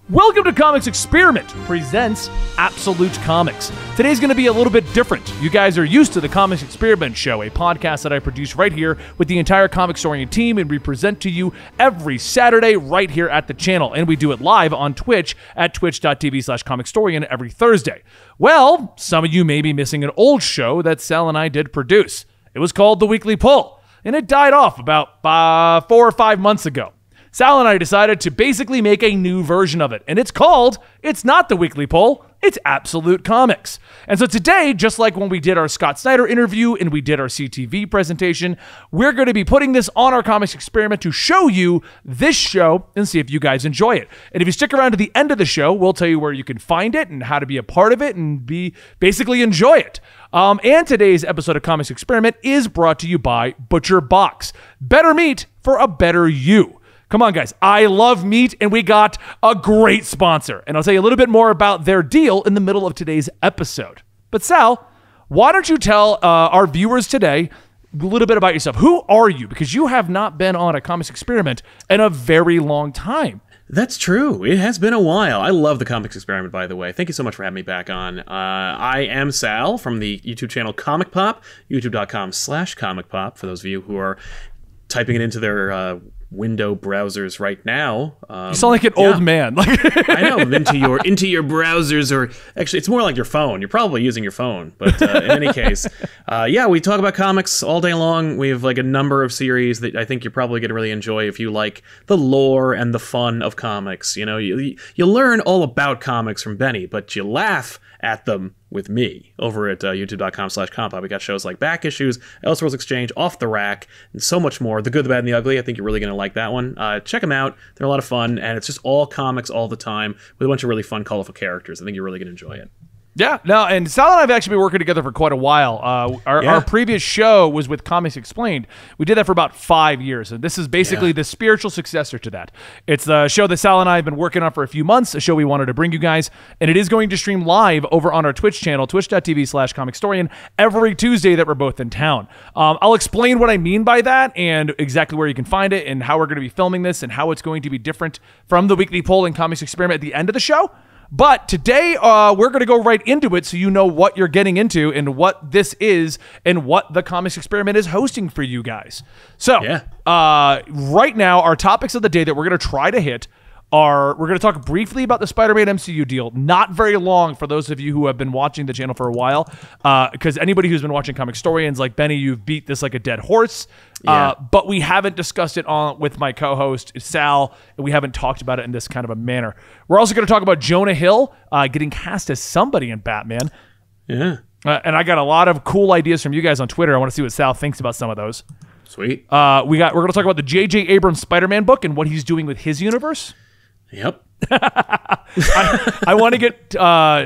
Welcome to Comics Experiment presents Absolute Comics. Today's going to be a little bit different. You guys are used to the Comics Experiment Show, a podcast that I produce right here with the entire Comicstorian team, and we present to you every Saturday right here at the channel. And we do it live on Twitch at twitch.tv/Comicstorian every Thursday. Well, some of you may be missing an old show that Sal and I did produce. It was called The Weekly Pull, and it died off about 4 or 5 months ago. Sal and I decided to basically make a new version of it, and it's not The Weekly Pull, it's Absolute Comics. And so today, just like when we did our Scott Snyder interview and we did our CTV presentation, we're going to be putting this on our Comics Experiment to show you this show and see if you guys enjoy it. And if you stick around to the end of the show, we'll tell you where you can find it and how to be a part of it and basically enjoy it. And today's episode of Comics Experiment is brought to you by Butcher Box. Better meat for a better you. Come on, guys. I love meat, and we got a great sponsor. And I'll tell you a little bit more about their deal in the middle of today's episode. But Sal, why don't you tell our viewers today a little bit about yourself? Who are you? Because you have not been on a Comics Experiment in a very long time. That's true. It has been a while. I love the Comics Experiment, by the way. Thank you so much for having me back on. I am Sal from the YouTube channel Comic Pop, youtube.com/Comic Pop, for those of you who are typing it into their window browsers right now. You sound like an old man. I know, into your browsers, or actually it's more like your phone. You're probably using your phone, but in any case, yeah, we talk about comics all day long. We have like a number of series that I think you're probably going to really enjoy if you like the lore and the fun of comics. You know, you learn all about comics from Benny, but you laugh at them with me over at youtube.com/Compa. We got shows like Back Issues, Elseworlds Exchange, Off the Rack, and so much more. The Good, the Bad, and the Ugly. I think you're really going to like that one. Check them out. They're a lot of fun, and it's just all comics all the time with a bunch of really fun, colorful characters. I think you're really going to enjoy it. Yeah, no, and Sal and I have actually been working together for quite a while. Our previous show was with Comics Explained. We did that for about 5 years, and this is basically the spiritual successor to that. It's the show that Sal and I have been working on for a few months, a show we wanted to bring you guys, and it is going to stream live over on our Twitch channel, twitch.tv/Comicstorian, every Tuesday that we're both in town. I'll explain what I mean by that and exactly where you can find it and how we're going to be filming this and how it's going to be different from the Weekly Poll and Comics Experiment at the end of the show. But today, we're going to go right into it so you know what you're getting into and what this is and what the Comics Experiment is hosting for you guys. So, right now, our topics of the day that we're going to try to hit are, we're going to talk briefly about the Spider-Man MCU deal. Not very long for those of you who have been watching the channel for a while, because anybody who's been watching Comicstorians like Benny, you've beat this like a dead horse. But we haven't discussed it with my co-host Sal, and we haven't talked about it in this kind of a manner. We're also going to talk about Jonah Hill getting cast as somebody in Batman. Yeah. And I got a lot of cool ideas from you guys on Twitter. I want to see what Sal thinks about some of those. Sweet. We're going to talk about the J.J. Abrams Spider-Man book and what he's doing with his universe. Yep. I want to get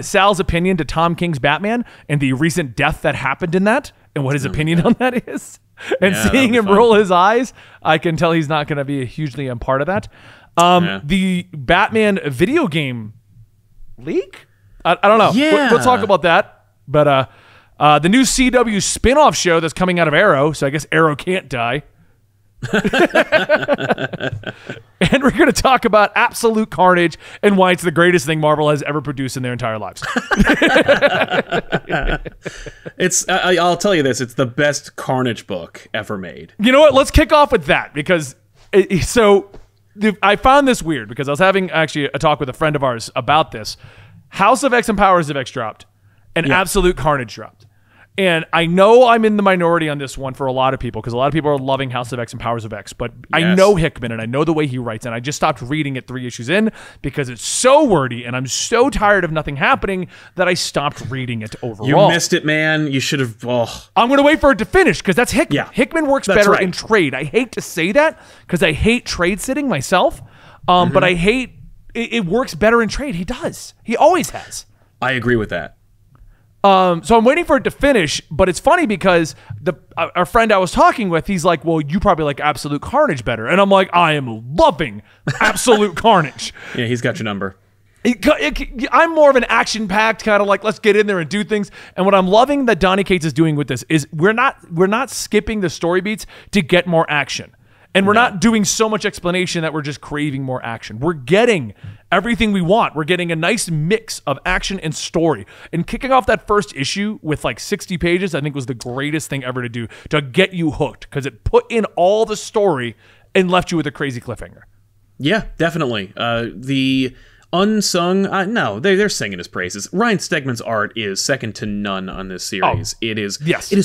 Sal's opinion to Tom King's Batman and the recent death that happened in that and what his opinion on that is. And seeing him roll his eyes, I can tell he's not going to be hugely a part of that. The Batman video game leak? I don't know. Yeah. We'll talk about that. But the new CW spin-off show that's coming out of Arrow, so I guess Arrow can't die. And we're going to talk about Absolute Carnage and why it's the greatest thing Marvel has ever produced in their entire lives. I'll tell you this, it's the best Carnage book ever made. You know what? Let's kick off with that because I found this weird because I was having actually a talk with a friend of ours about this. House of X and Powers of X dropped and Absolute Carnage dropped. And I know I'm in the minority on this one for a lot of people because a lot of people are loving House of X and Powers of X. But I know Hickman and I know the way he writes, and I just stopped reading it 3 issues in because it's so wordy and I'm so tired of nothing happening that I stopped reading it overall. You missed it, man. You should have. Oh. I'm going to wait for it to finish because that's Hickman. Yeah. Hickman works better in trade. I hate to say that because I hate trade sitting myself, but I hate it works better in trade. He does. He always has. I agree with that. So I'm waiting for it to finish, but it's funny because our friend I was talking with, he's like, well, you probably like Absolute Carnage better. And I'm like, I am loving Absolute Carnage. Yeah, he's got your number. I'm more of an action-packed kind of like, let's get in there and do things. And what I'm loving that Donny Cates is doing with this is we're not skipping the story beats to get more action. And we're not doing so much explanation that we're just craving more action. We're getting everything we want. We're getting a nice mix of action and story. And kicking off that first issue with like 60 pages, I think was the greatest thing ever to do to get you hooked, because it put in all the story and left you with a crazy cliffhanger. Yeah, definitely. The unsung, no, they're singing his praises. Ryan Stegman's art is second to none on this series. It is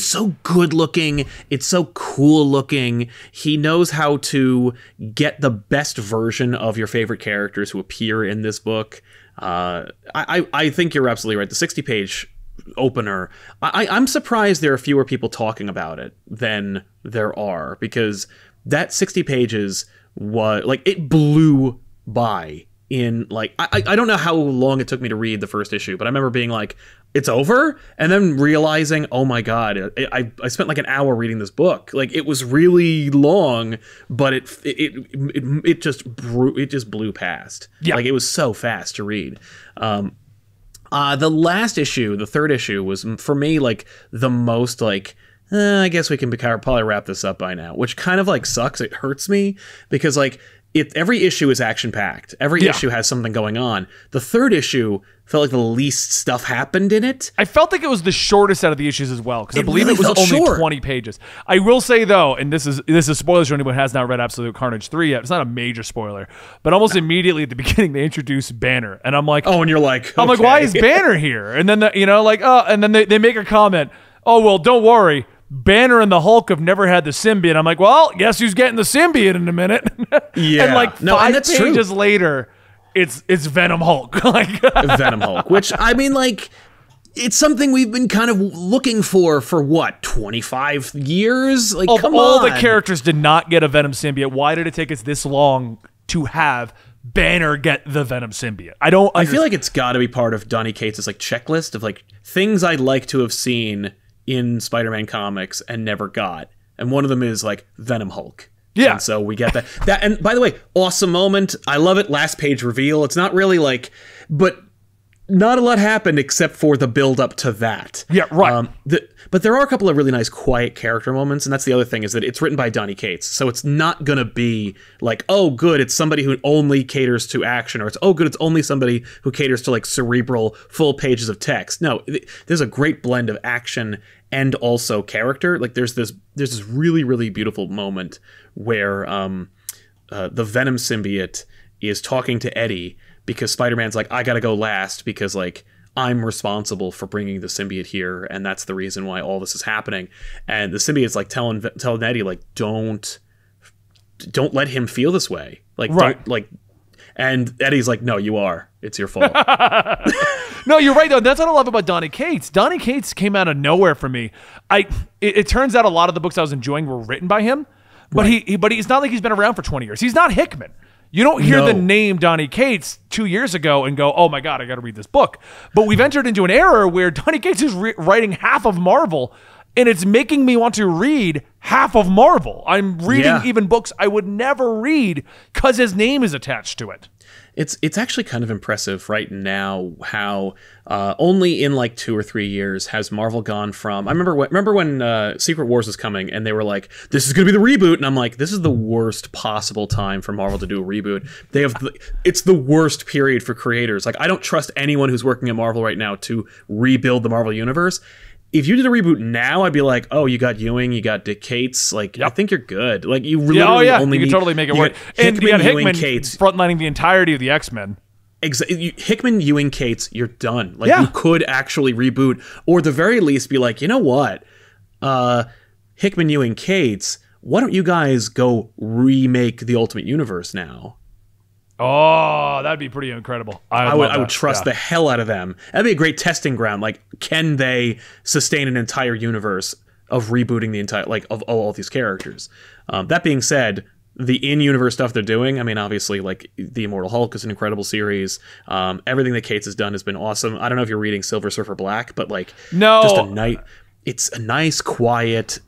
so good looking. It's so cool looking. He knows how to get the best version of your favorite characters who appear in this book. I think you're absolutely right. The 60-page opener, I'm surprised there are fewer people talking about it than there are, because that 60 pages was like, it blew by. In like, I don't know how long it took me to read the first issue, but I remember being like, it's over, and then realizing, oh my god, I spent like an hour reading this book. Like, it was really long, but it just blew past. Yeah. Like, it was so fast to read. The last issue, the third issue, was for me like the most like, I guess we can probably wrap this up by now, which kind of like sucks. It hurts me because like, every issue is action-packed. Every issue has something going on. The third issue felt like the least stuff happened in it. I felt like it was the shortest out of the issues as well, because I believe it was only 20 pages. I will say, though, and this is spoilers for anyone who has not read Absolute Carnage 3 yet. It's not a major spoiler, but almost immediately at the beginning, they introduce Banner. And I'm like... Oh, and you're like, okay. I'm like, why is Banner here? And then, and then they make a comment, oh, well, don't worry. Banner and the Hulk have never had the symbiote. I'm like, well, guess who's getting the symbiote in a minute? Yeah. And like 5 pages later, it's Venom Hulk. Like Venom Hulk, which, I mean, like, it's something we've been kind of looking for what, 25 years? Like, come on. All the characters did not get a Venom symbiote. Why did it take us this long to have Banner get the Venom symbiote? I feel like it's got to be part of Donny Cates' like checklist of like things I'd like to have seen in Spider-Man comics and never got, and one of them is like Venom Hulk. Yeah, and so we get that. And by the way, awesome moment. I love it. Last page reveal. It's not really like, but not a lot happened except for the build up to that. Yeah, right. But there are a couple of really nice quiet character moments, and that's the other thing, is that it's written by Donny Cates, so it's not gonna be like, oh good, it's somebody who only caters to action, or it's, oh good, it's only somebody who caters to like cerebral full pages of text. No, there's a great blend of action and also character. Like there's this really, really beautiful moment where the Venom symbiote is talking to Eddie, because Spider-Man's like, I gotta go last because like I'm responsible for bringing the symbiote here, and that's the reason why all this is happening. And the symbiote's like telling Eddie like, don't let him feel this way. Like, right. Don't, like, and Eddie's like, no, you are. It's your fault. No, you're right though. That's what I love about Donny Cates. Donny Cates came out of nowhere for me. It turns out a lot of the books I was enjoying were written by him, but right. But it's not like he's been around for 20 years. He's not Hickman. You don't hear the name Donny Cates 2 years ago and go, oh my God, I got to read this book. But we've entered into an era where Donny Cates is writing half of Marvel, and it's making me want to read half of Marvel. I'm reading even books I would never read because his name is attached to it. It's actually kind of impressive right now how only in like 2 or 3 years has Marvel gone from... I remember when Secret Wars was coming and they were like, this is going to be the reboot, and I'm like, this is the worst possible time for Marvel to do a reboot. It's the worst period for creators. Like, I don't trust anyone who's working at Marvel right now to rebuild the Marvel Universe. If you did a reboot now, I'd be like, oh, you got Ewing, you got Dick Cates. Like, I think you're good. Like, you really only you can totally make it work. And you got Hickman frontlining the entirety of the X-Men. Hickman, Ewing, Cates, you're done. Like, you could actually reboot, or the very least be like, you know what? Hickman, Ewing, Cates, why don't you guys go remake the Ultimate Universe now? Oh, that'd be pretty incredible. I would trust the hell out of them. That'd be a great testing ground. Like, can they sustain an entire universe of rebooting the entire, like, of all these characters? That being said, the in-universe stuff they're doing, I mean, obviously, like, the Immortal Hulk is an incredible series. Everything that Cates has done has been awesome. I don't know if you're reading Silver Surfer Black, but, like, no, it's a nice, quiet,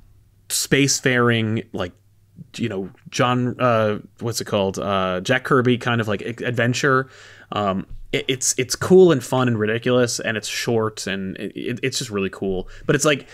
spacefaring, like, you know, John, what's it called? Jack Kirby kind of like adventure. It's cool and fun and ridiculous, and it's short, and it's just really cool. But it's like,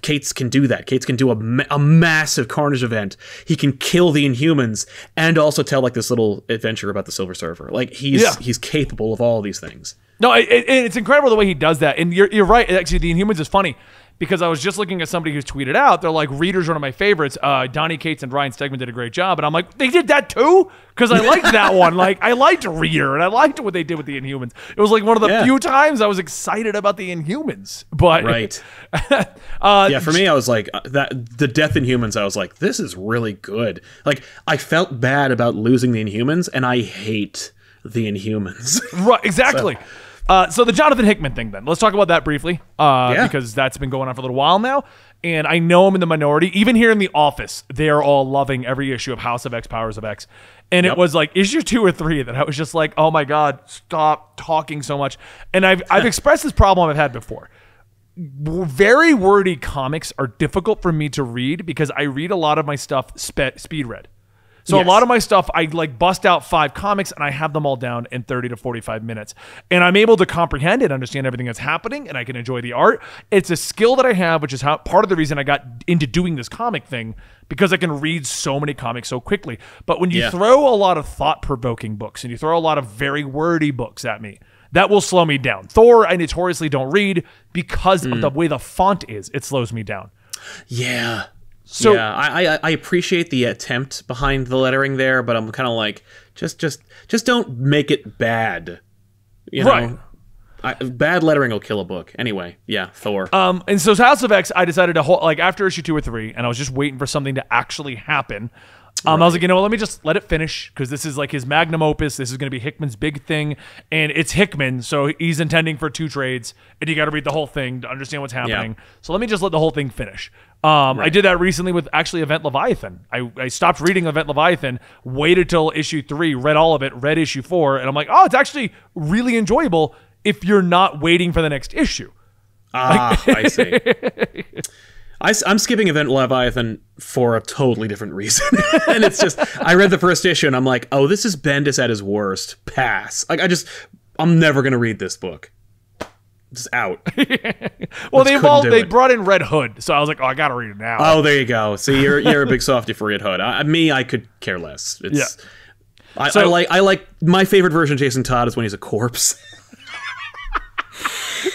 Cates can do that. Cates can do a massive Carnage event. He can kill the Inhumans and also tell like this little adventure about the Silver Surfer. Like he's capable of all these things. No, it's incredible the way he does that. And you're right. Actually, the Inhumans is funny because I was just looking at somebody who's tweeted out. They're like, Reader's one of my favorites. Donnie Cates and Ryan Stegman did a great job. And I'm like, they did that too? Because I liked that one. Like, I liked Reader, and I liked what they did with the Inhumans. It was like one of the few times I was excited about the Inhumans. But right. For me, I was like, the Death Inhumans, I was like, this is really good. Like, I felt bad about losing the Inhumans, and I hate the Inhumans. Right, exactly. So the Jonathan Hickman thing, then. Let's talk about that briefly, because that's been going on for a little while now, and I know I'm in the minority. Even here in the office, they're all loving every issue of House of X, Powers of X, and it was like issue 2 or 3 that I was just like, oh my God, stop talking so much. And I've expressed this problem I've had before. Very wordy comics are difficult for me to read because I read a lot of my stuff speed read. So a lot of my stuff, I like bust out 5 comics and I have them all down in 30 to 45 minutes. And I'm able to comprehend and understand everything that's happening, and I can enjoy the art. It's a skill that I have, which is part of the reason I got into doing this comic thing, because I can read so many comics so quickly. But when you throw a lot of thought-provoking books and you throw a lot of very wordy books at me, that will slow me down. Thor, I notoriously don't read because of the way the font is. It slows me down. Yeah. So I appreciate the attempt behind the lettering there, but I'm kind of like, just don't make it bad. You know? Bad lettering will kill a book. Anyway, Thor. And so House of X, I decided to hold, like, after issue 2 or 3, and I was just waiting for something to actually happen. I was like, you know what, let me just let it finish, because this is like his magnum opus. This is going to be Hickman's big thing, and it's Hickman, so he's intending for 2 trades, and you got to read the whole thing to understand what's happening. So let me just let the whole thing finish. I did that recently with actually Event Leviathan. I stopped reading Event Leviathan, waited till issue 3, read all of it, read issue 4, and I'm like, oh, it's actually really enjoyable if you're not waiting for the next issue. I see. I'm skipping Event Leviathan for a totally different reason. And it's just, I read the first issue and I'm like, oh, this is Bendis at his worst. Pass. Like, I'm never going to read this book. Just out. Well, they brought in Red Hood, so I was like, oh, I got to read it now. Oh, there you go. See, you're a big softy for Red Hood. I could care less. I like my favorite version of Jason Todd is when he's a corpse.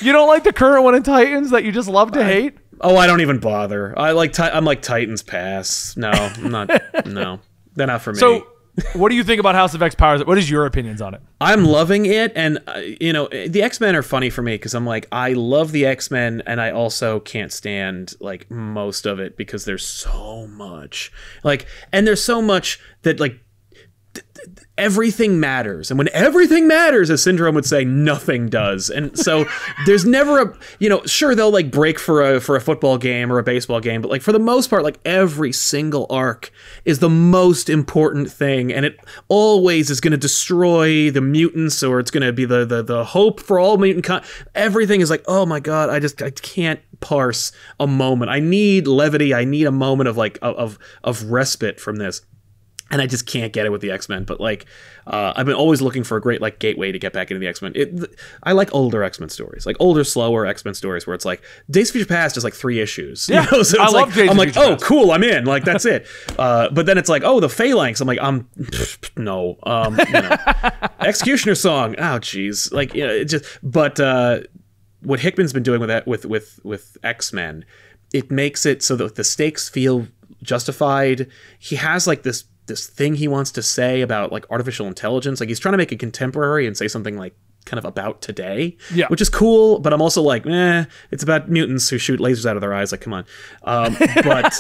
You don't like the current one in Titans that you just love to hate? Oh, I don't even bother. I'm like Titans pass. No, I'm not. No, they're not for me. So, what do you think about House of X Powers? What is your opinions on it? I'm loving it, and the X-Men are funny for me because I'm like, I love the X-Men, and I also can't stand like most of it because there's so much, and there's so much that everything matters, and when everything matters, as Syndrome would say, nothing does. And so there's never sure, they'll like break for a football game or a baseball game, but like for the most part, like every single arc is the most important thing, and it always is going to destroy the mutants, or it's going to be the hope for all mutant everything is like, oh my God, I can't parse a moment. I need levity. I need a moment of of respite from this. And I just can't get it with the X-Men. But I've been always looking for a great gateway to get back into the X-Men. I like older X-Men stories, like older, slower X-Men stories where it's like Days of Future Past is like 3 issues. Yeah, so I love Days of Future Past. Oh, cool, I'm in. Like that's it. But then it's like, oh, the Phalanx. I'm like, no. Executioner Song. Oh, geez. It just. But what Hickman's been doing with that with X-Men, it makes it so that the stakes feel justified. He has this thing he wants to say about artificial intelligence. He's trying to make it contemporary and say something kind of about today, which is cool. But I'm also like, it's about mutants who shoot lasers out of their eyes. Come on. But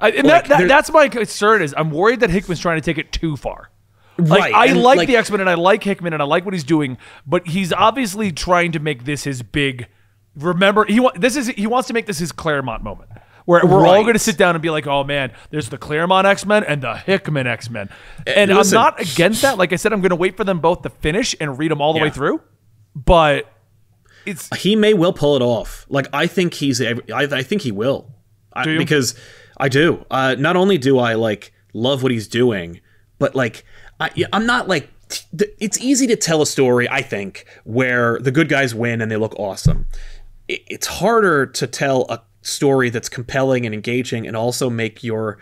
that's my concern. Is I'm worried that Hickman's trying to take it too far. Right. I like the X-Men and I like Hickman and I like what he's doing, but he's obviously trying to make this his big. Remember, he wants to make this his Claremont moment. Where we're all going to sit down and be like, oh, man, there's the Claremont X-Men and the Hickman X-Men. And listen, I'm not against that. Like I said, I'm going to wait for them both to finish and read them all the way through. But he may well pull it off. I think I think he will. Because I do. Not only do I love what he's doing, but I'm not it's easy to tell a story, I think, where the good guys win and they look awesome. It's harder to tell story that's compelling and engaging, and also make your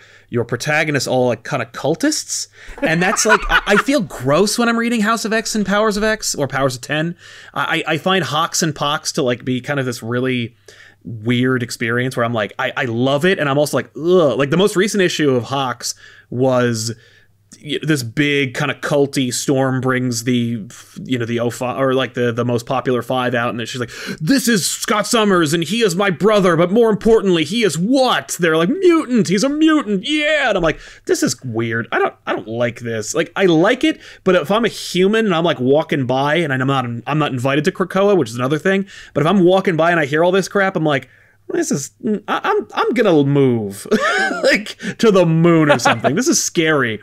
protagonists all like kind of cultists. And that's like I feel gross when I'm reading House of X and Powers of X or Powers of 10. I find Hawks and Pox to like be kind of this really weird experience where I'm like I love it, and I'm also like, ugh. Like the most recent issue of Hawks was this big kind of culty Storm brings the the 05 or like the most popular 5 out, and she's like, this is Scott Summers and he is my brother, but more importantly he is what? They're like, mutant, he's a mutant, yeah. And I'm like, this is weird. I don't like this. Like I like it, but if I'm a human and I'm like walking by and I'm not invited to Krakoa, which is another thing, but if I'm walking by and I hear all this crap, I'm like, I'm gonna move like to the moon or something. This is scary.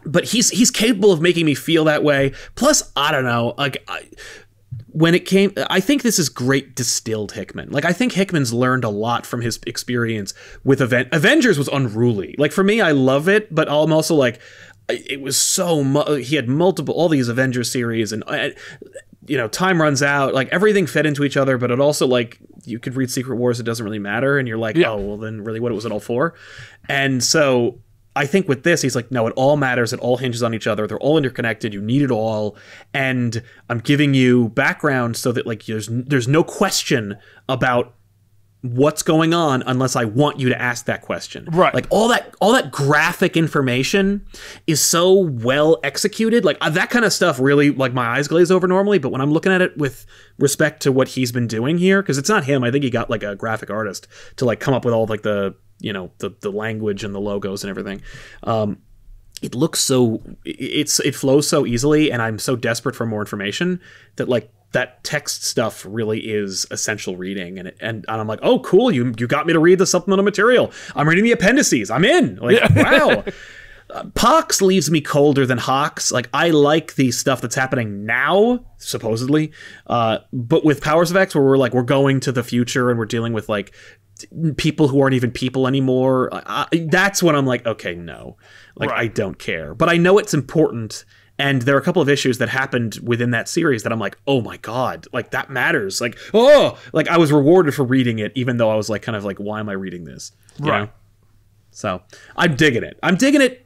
But he's capable of making me feel that way. Plus, I don't know, like I think this is great distilled Hickman. Like I think Hickman's learned a lot from his experience with Avengers was unruly. Like for me, I love it, but I'm also like, it was he had all these Avengers series, and time runs out, like everything fed into each other, but it also like you could read Secret Wars, it doesn't really matter, and you're like, oh well, then really what was it all for? And so I think with this, he's like, no, it all matters, it all hinges on each other, they're all interconnected, you need it all, and I'm giving you background so that like there's no question about what's going on unless I want you to ask that question. Right. Like all that graphic information is so well executed. Like that kind of stuff really, like my eyes glaze over normally, but when I'm looking at it with respect to what he's been doing here, because it's not him, I think he got like a graphic artist to like come up with all like the language and the logos and everything. It looks so, it flows so easily, and I'm so desperate for more information that like that text stuff really is essential reading, and I'm like, oh cool, you got me to read the supplemental material. I'm reading the appendices. I'm in. Like wow. Pox leaves me colder than Hawks. Like I like the stuff that's happening now, supposedly, but with Powers of X, where we're going to the future and we're dealing with like people who aren't even people anymore, that's when I'm like, okay, no, like right. I don't care, but I know it's important. And there are a couple of issues that happened within that series that I'm like, oh my God, like that matters. Like, oh, like I was rewarded for reading it, even though I was like, kind of like, why am I reading this? You know? So I'm digging it,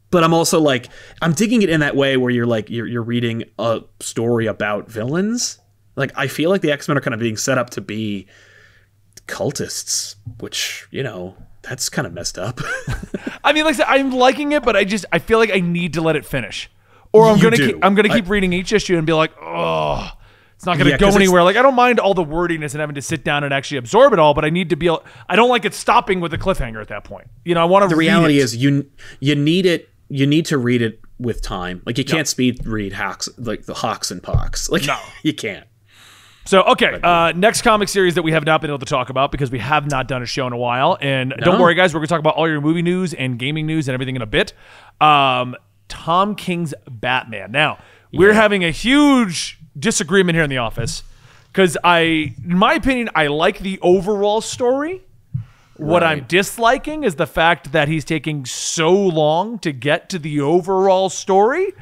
but I'm also like, I'm digging it in that way where you're like, you're reading a story about villains. Like, I feel like the X-Men are kind of being set up to be cultists, which, that's kind of messed up. I mean, like I said, I'm liking it, but I feel like I need to let it finish. Or I'm gonna keep reading each issue and be like, oh, it's not gonna go anywhere. Like I don't mind all the wordiness and having to sit down and actually absorb it all, but I need to be. I don't like it stopping with a cliffhanger at that point. I want to. The reality is, you need it. You need to read it with time. Like you can't speed read Hawks, like the Hawks and Pox. Like no, you can't. So, okay, next comic series that we have not been able to talk about because we have not done a show in a while. And don't worry, guys, we're going to talk about all your movie news and gaming news and everything in a bit. Tom King's Batman. Now, we're having a huge disagreement here in the office because in my opinion, I like the overall story. What I'm disliking is the fact that he's taking so long to get to the overall story.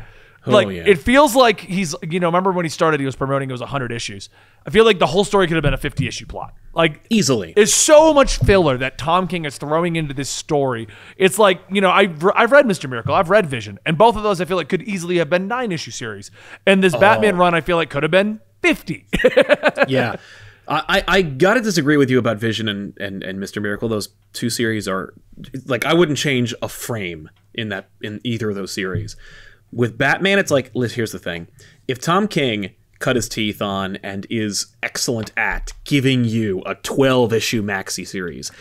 It feels like he's, remember when he started, he was promoting it was 100 issues. I feel like the whole story could have been a 50-issue plot. Like, easily. There's so much filler that Tom King is throwing into this story. It's like, I've read Mr. Miracle, I've read Vision, and both of those I feel like could easily have been 9-issue series. And this Batman run I feel like could have been 50. Yeah. I gotta disagree with you about Vision and Mr. Miracle. Those two series are, like, I wouldn't change a frame in either of those series. With Batman, it's like, here's the thing. If Tom King cut his teeth on and is excellent at giving you a 12-issue maxi series,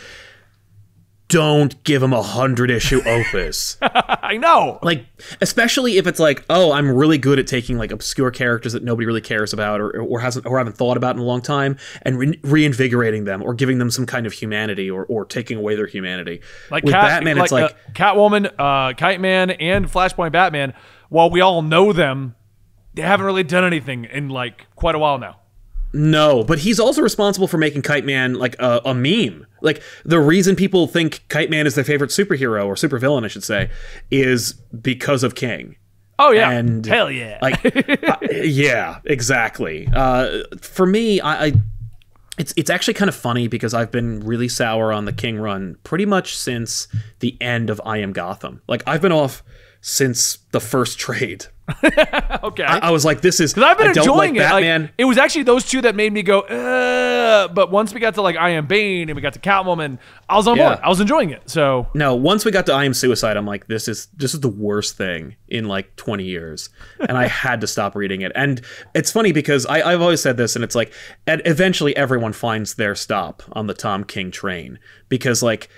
don't give him a 100-issue opus. I know. Like, especially if it's like, oh, I'm really good at taking like obscure characters that nobody really cares about or haven't thought about in a long time and reinvigorating them or giving them some kind of humanity or taking away their humanity. Like with Batman, it's like Catwoman, Kite Man, and Flashpoint Batman. While we all know them, they haven't really done anything in like quite a while now. No, but he's also responsible for making Kite Man like a meme. Like the reason people think Kite Man is their favorite superhero or supervillain, I should say, is because of King. Oh yeah, and hell yeah, like yeah, exactly. For me, It's actually kind of funny because I've been really sour on the King run pretty much since the end of I Am Gotham. Like, I've been off since the first trade. Okay. I was like, this is... Because I've been enjoying it. Batman. Like, it was actually those two that made me go, but once we got to, like, I Am Bane and we got to Catwoman, I was on board. I was enjoying it, so... No, once we got to I Am Suicide, I'm like, this is the worst thing in, like, 20 years. And I had to stop reading it. And it's funny because I've always said this, and it's like, and eventually everyone finds their stop on the Tom King train. Because, like,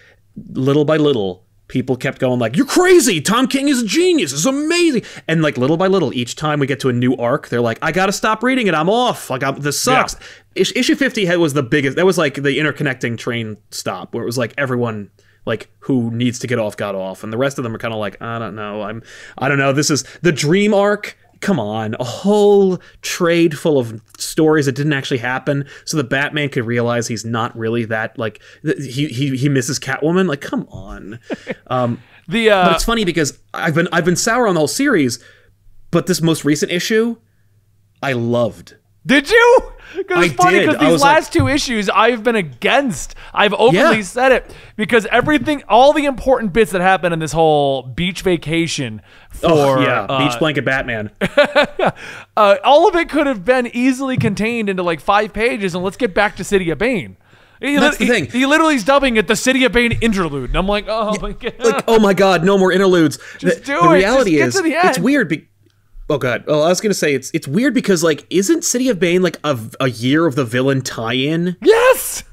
little by little... people kept going like, you're crazy! Tom King is a genius! It's amazing! And like little by little, each time we get to a new arc, they're like, I gotta stop reading it, I'm off! Like, this sucks! Yeah. Issue 50 was the biggest, that was like the interconnecting train stop, where it was like everyone like who needs to get off got off, and the rest of them are kind of like, I don't know, I don't know, this is the Dream arc. Come on, a whole trade full of stories that didn't actually happen, so the Batman could realize he's not really that, like, he misses Catwoman. Like, come on. But it's funny because I've been sour on the whole series, but this most recent issue, I loved. Did you? Because it's funny because these last two issues I've been against. I've openly said it because everything, all the important bits that happen in this whole beach vacation for beach blanket Batman, all of it could have been easily contained into like 5 pages, and let's get back to City of Bane. That's the thing. He literally is dubbing it the City of Bane interlude, and I'm like, oh my god, like, oh my god, no more interludes. Just do it. The reality Just get to the end. It's weird. Oh god. Well, I was gonna say it's weird because like, isn't City of Bane like a Year of the Villain tie-in? Yes.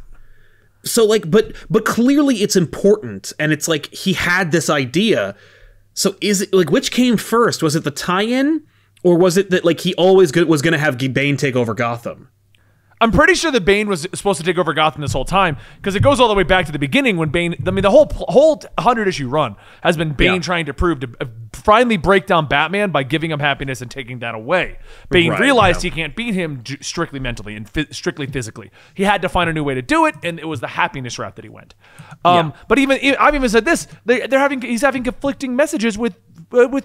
So like, but clearly it's important, and it's like he had this idea. So is it like, which came first? Was it the tie-in, or was it that like he always was gonna have Bane take over Gotham? I'm pretty sure that Bane was supposed to take over Gotham this whole time, because it goes all the way back to the beginning when Bane, I mean, the whole 100-issue run has been Bane trying to prove to finally break down Batman by giving him happiness and taking that away. Bane realized he can't beat him strictly mentally and strictly physically. He had to find a new way to do it, and it was the happiness route that he went. But I've even said this, he's having conflicting messages with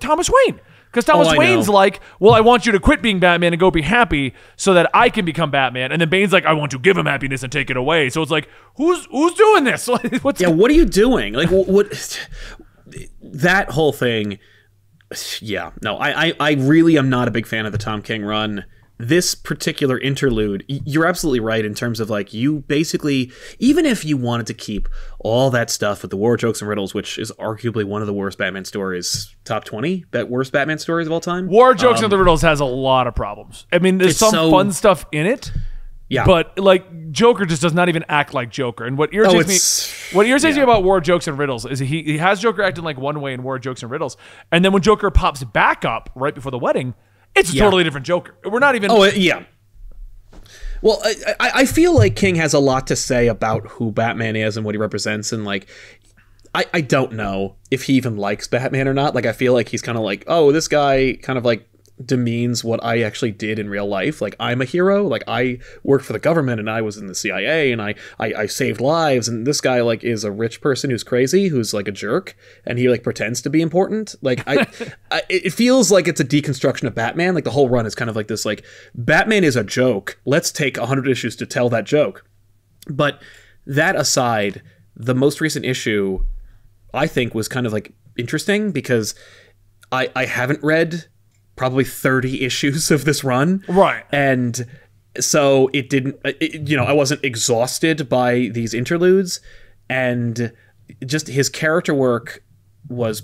Thomas Wayne. Because Thomas Wayne's like, well, I want you to quit being Batman and go be happy so that I can become Batman. And then Bane's like, I want to give him happiness and take it away. So it's like, who's doing this? What are you doing? Like, what? That whole thing. Yeah, no, I really am not a big fan of the Tom King run. This particular interlude, you're absolutely right in terms of like, you basically, even if you wanted to keep all that stuff with the war jokes and riddles, which is arguably one of the worst Batman stories, top 20 worst Batman stories of all time. War jokes and the riddles has a lot of problems. I mean, there's some fun stuff in it. Yeah. But like, Joker just does not even act like Joker. And what irritates me about War Jokes and Riddles is he has Joker acting like one way in War Jokes and Riddles, and then when Joker pops back up right before the wedding, it's a totally different Joker. We're not even... Oh, yeah. Well, I feel like King has a lot to say about who Batman is and what he represents, and like, I don't know if he even likes Batman or not. Like, I feel like he's kind of like, oh, this guy kind of like demeans what I actually did in real life. Like, I'm a hero. Like, I worked for the government and I was in the CIA and I saved lives, and this guy like is a rich person who's crazy, who's like a jerk, and he like pretends to be important. Like, it feels like it's a deconstruction of Batman. Like, the whole run is kind of like this, like, Batman is a joke, let's take 100 issues to tell that joke. But that aside, the most recent issue I think was kind of like interesting because I haven't read probably 30 issues of this run. Right. And so it didn't, I wasn't exhausted by these interludes, and just his character work was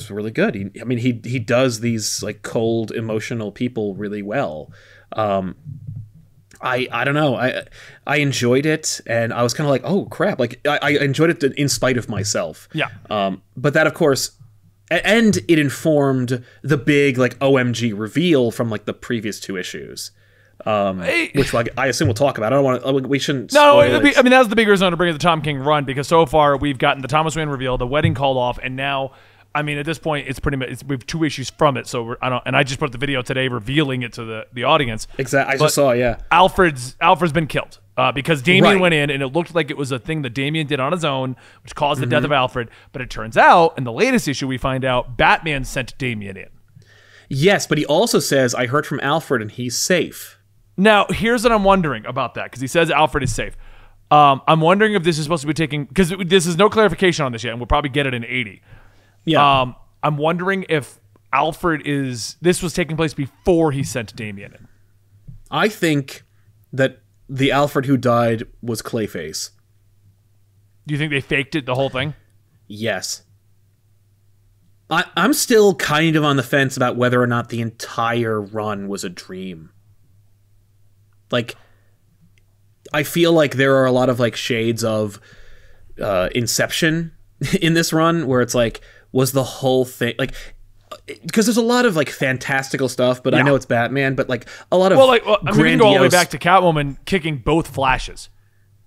really good. He does these like cold, emotional people really well. I don't know. I enjoyed it, and I was kind of like, oh crap. Like, I enjoyed it in spite of myself. Yeah. But that, of course, and it informed the big like OMG reveal from like the previous 2 issues, which like, I assume we'll talk about. I don't want to. We shouldn't. No, I mean, that's the big reason to bring it the Tom King run, because so far we've gotten the Thomas Wayne reveal, the wedding called off, and now, I mean, at this point, it's pretty much we have 2 issues from it. So I just put the video today revealing it to the audience. Exactly, I just saw. Yeah, Alfred's been killed. Because Damian went in, and it looked like it was a thing that Damian did on his own, which caused the death of Alfred. But it turns out, in the latest issue, we find out Batman sent Damian in. Yes, but he also says, I heard from Alfred, and he's safe. Now, here's what I'm wondering about that, because he says Alfred is safe. I'm wondering if this is supposed to be taking, because this is no clarification on this yet, and we'll probably get it in 80. Yeah. I'm wondering if this was taking place before he sent Damian in. I think that the Alfred who died was Clayface. Do you think they faked it, the whole thing? Yes. I'm still kind of on the fence about whether or not the entire run was a dream. Like, I feel like there are a lot of like shades of Inception in this run, where it's like, was the whole thing like, because there's a lot of like fantastical stuff, but I know it's Batman, but like a lot of I mean, we can go all the way back to Catwoman kicking both Flashes.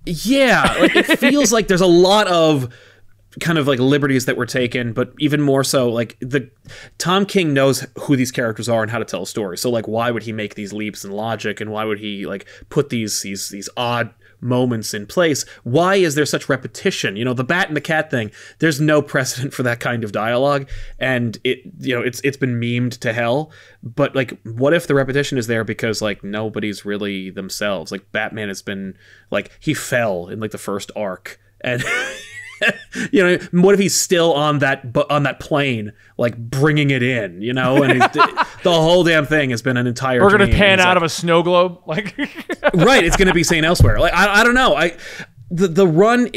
Yeah, like it feels like there's a lot of kind of like liberties that were taken, but even more so, like Tom King knows who these characters are and how to tell a story. So like, why would he make these leaps in logic, and why would he like put these odd moments in place? Why is there such repetition? You know, the bat and the cat thing, there's no precedent for that kind of dialogue, and it's been memed to hell. But like, what if the repetition is there because like nobody's really themselves? Like, Batman has been like, he fell in like the first arc, and you know, what if he's still on that plane, like bringing it in, you know, and the whole damn thing has been an entire We're gonna pan out like, of a snow globe, like right, it's gonna be seen elsewhere. Like, I don't know, the run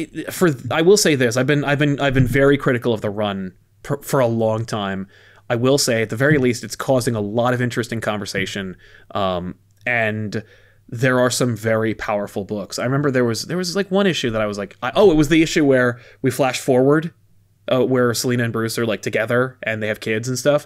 I will say this, I've been very critical of the run for a long time. I will say, at the very least, it's causing a lot of interesting conversation, and there are some very powerful books. I remember there was like one issue that I was like, it was the issue where we flash forward, where Selena and Bruce are like together and they have kids and stuff,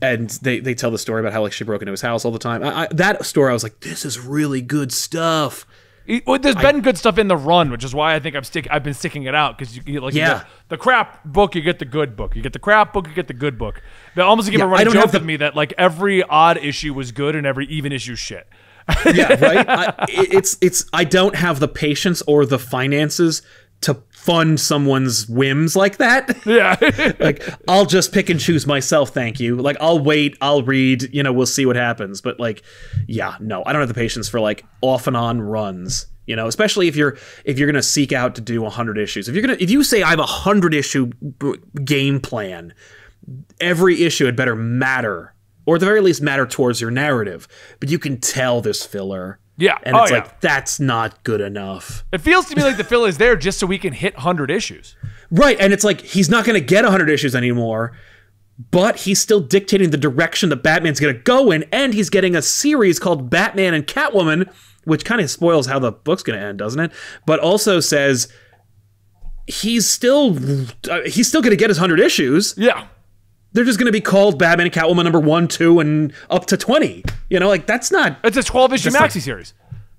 and they tell the story about how like she broke into his house all the time. That story, I was like, this is really good stuff. There's been good stuff in the run, which is why I think I've been sticking it out, because you get the crap book, you get the good book. You get the crap book, you get the good book. They almost give a running joke with me that like every odd issue was good and every even issue shit. Yeah, right. I don't have the patience or the finances to fund someone's whims like that. Yeah. Like, I'll just pick and choose myself, thank you. Like, I'll wait, I'll read, you know, we'll see what happens. But like, yeah, no, I don't have the patience for like off and on runs. You know, especially if you're gonna seek out to do 100 issues. If you say I have a 100 issue game plan, every issue had better matter, or at the very least matter towards your narrative. But you can tell this filler. Yeah. And it's like, that's not good enough. It feels to me like the filler is there just so we can hit 100 issues. Right. And it's like, he's not going to get 100 issues anymore, but he's still dictating the direction that Batman's going to go in. And he's getting a series called Batman and Catwoman, which kind of spoils how the book's going to end, doesn't it? But also says he's still going to get his 100 issues. Yeah. They're just going to be called Batman and Catwoman number 1, 2, and up to 20. You know, like, that's not... It's a 12-issue maxi series.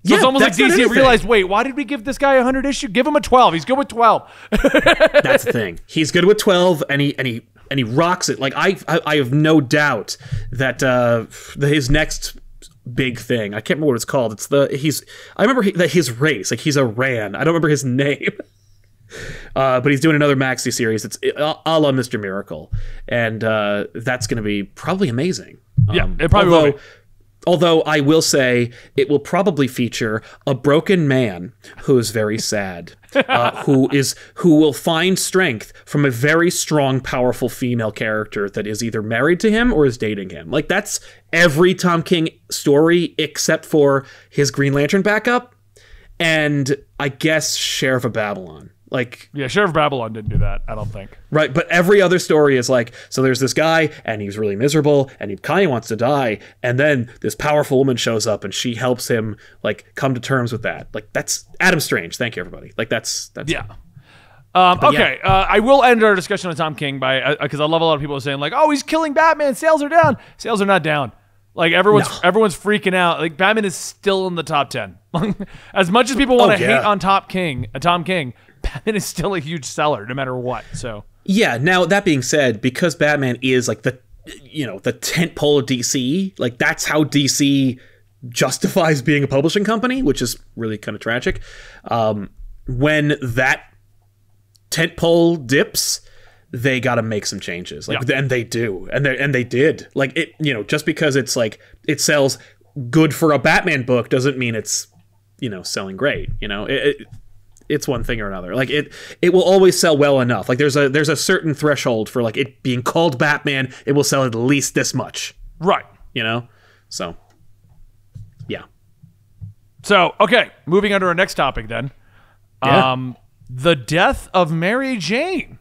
So it's almost like DC realized, wait, why did we give this guy 100 issue? Give him a 12. He's good with 12. That's the thing. He's good with 12, and he rocks it. Like, I have no doubt that his next big thing, I can't remember what it's called. I remember that his race, like, he's a Ran. I don't remember his name. But he's doing another maxi series. It's a la Mr. Miracle, and that's going to be probably amazing. Yeah, it probably will be. Although I will say it will probably feature a broken man who is very sad, who will find strength from a very strong, powerful female character that is either married to him or is dating him. Like, that's every Tom King story except for his Green Lantern backup, and I guess Sheriff of Babylon. Like, yeah, Sheriff of Babylon didn't do that, I don't think. Right, but every other story is like, so there's this guy, and he's really miserable, and he kind of wants to die, and then this powerful woman shows up, and she helps him, like, come to terms with that. Like, that's Adam Strange. Thank you, everybody. Like, that's yeah. Okay, yeah. I will end our discussion on Tom King by, because I love a lot of people saying, like, oh, he's killing Batman, sales are down. Sales are not down. Like, everyone's freaking out. Like, Batman is still in the top 10. As much as people want to hate on Tom King, Batman is still a huge seller, no matter what. So yeah. Now, that being said, because Batman is like the tentpole of DC, like, that's how DC justifies being a publishing company, which is really kind of tragic. When that tentpole dips, they got to make some changes. Like, and they do, and they did. Like, it, just because it's like it sells good for a Batman book doesn't mean it's, selling great. It's one thing or another. Like it will always sell well enough. Like there's a certain threshold for like it being called Batman. It will sell at least this much. Right. So yeah. So, okay, moving on to our next topic then. Yeah. The death of Mary Jane.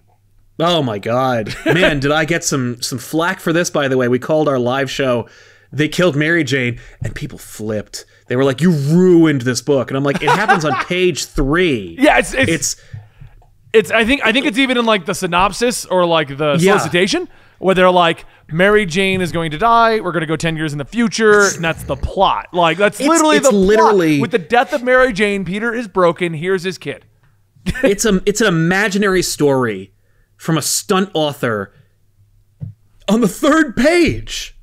Oh my God, man! Did I get some flack for this? By the way, we called our live show "They Killed Mary Jane," and people flipped. They were like, "You ruined this book," and I'm like, "It happens on page 3." Yeah, it's. I think it's even in like the synopsis or like the solicitation where they're like, Mary Jane is going to die. We're going to go 10 years in the future, and that's the plot. Like that's literally the plot. With the death of Mary Jane, Peter is broken. Here's his kid. It's an imaginary story from a stunt author on the 3rd page.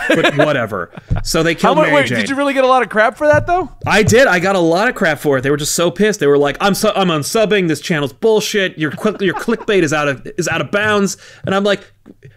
But whatever. So they killed Mary Jane. Did you really get a lot of crap for that, though? I did. I got a lot of crap for it. They were just so pissed. They were like, "I'm unsubbing. This channel's bullshit. Your clickbait is out of bounds." And I'm like,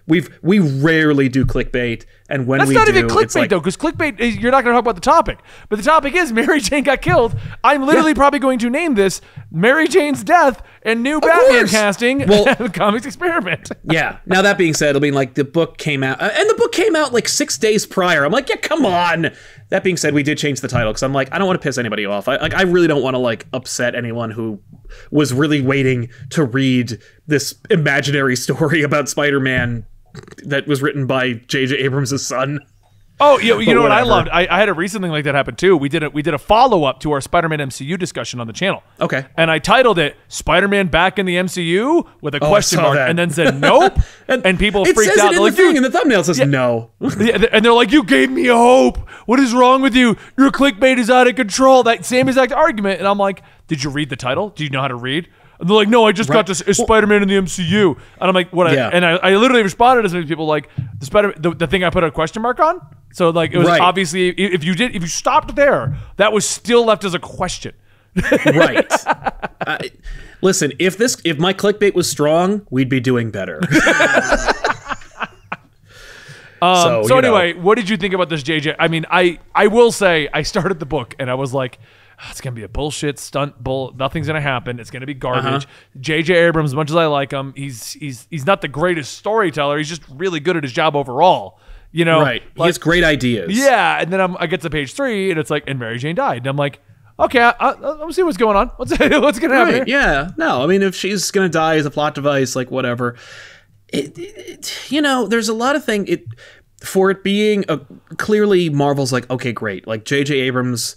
we rarely do clickbait, and when we do, that's not even clickbait though, because clickbait is, you're not going to talk about the topic. But the topic is Mary Jane got killed. I'm literally probably going to name this Mary Jane's death and new Batman casting. Well, Comics Experiment. Yeah. Now that being said, it'll be like the book came out, and the book came out like 6 days prior. I'm like, yeah, come on. That being said, we did change the title because I'm like, I don't want to piss anybody off. I really don't want to like upset anyone who was really waiting to read this imaginary story about Spider-Man that was written by J.J. Abrams' son. Oh, you know what I loved? I had a recent thing like that happen too. We did a follow-up to our Spider-Man MCU discussion on the channel. Okay. And I titled it "Spider-Man Back in the MCU?" with a question mark, and then said nope. and people freaked out. It says it in the thumbnail. It says no. And they're like, "You gave me hope. What is wrong with you? Your clickbait is out of control." That same exact argument. And I'm like, "Did you read the title? Do you know how to read?" And they're like, "No, I just got this Spider-Man in the MCU." And I'm like, "What?" Yeah. I literally responded to some people like the thing I put a question mark on. So like it was obviously if you stopped there, that was still left as a question. Right. Listen, if my clickbait was strong, we'd be doing better. So anyway, what did you think about this, JJ? I mean, I will say I started the book and I was like, it's gonna be a bullshit stunt bull. Nothing's gonna happen. It's gonna be garbage. J.J. Abrams, as much as I like him, he's not the greatest storyteller. He's just really good at his job overall. Right? He has great ideas. Yeah, and then I get to page 3, and it's like, and Mary Jane died, and I'm like, okay, I'll see what's going on. What's gonna happen? Right, yeah, no, I mean, if she's gonna die as a plot device, like whatever. There's a lot of things. For it being clearly Marvel's like, okay, great, like J.J. Abrams'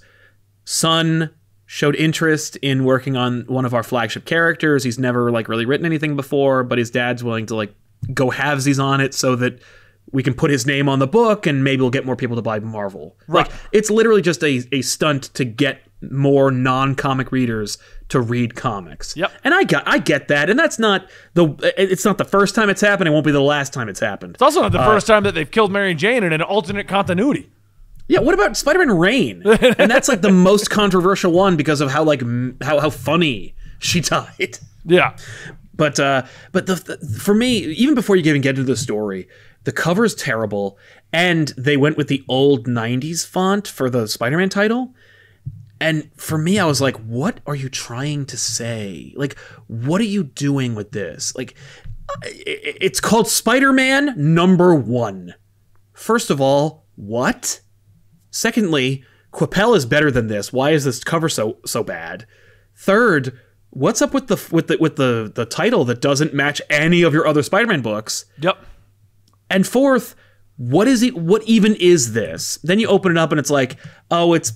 son showed interest in working on one of our flagship characters. He's never like really written anything before, but his dad's willing to like go halvesies on it so that we can put his name on the book and maybe we'll get more people to buy Marvel. Right. Like it's literally just a stunt to get more non-comic readers to read comics. Yep. And I get that, and it's not the first time it's happened. It won't be the last time it's happened. It's also not the first time that they've killed Mary Jane in an alternate continuity. Yeah, what about Spider-Man Reign? And that's like the most controversial one because of how how funny she died. Yeah. But for me, even before you even get into the story, the cover's terrible, and they went with the old 90s font for the Spider-Man title. And for me, I was like, what are you trying to say? Like, what are you doing with this? Like, it's called Spider-Man #1. First of all, what? Secondly, Quapel is better than this. Why is this cover so bad? Third, what's up with the title that doesn't match any of your other Spider-Man books? Yep. And fourth, what even is this? Then you open it up and it's like, oh, it's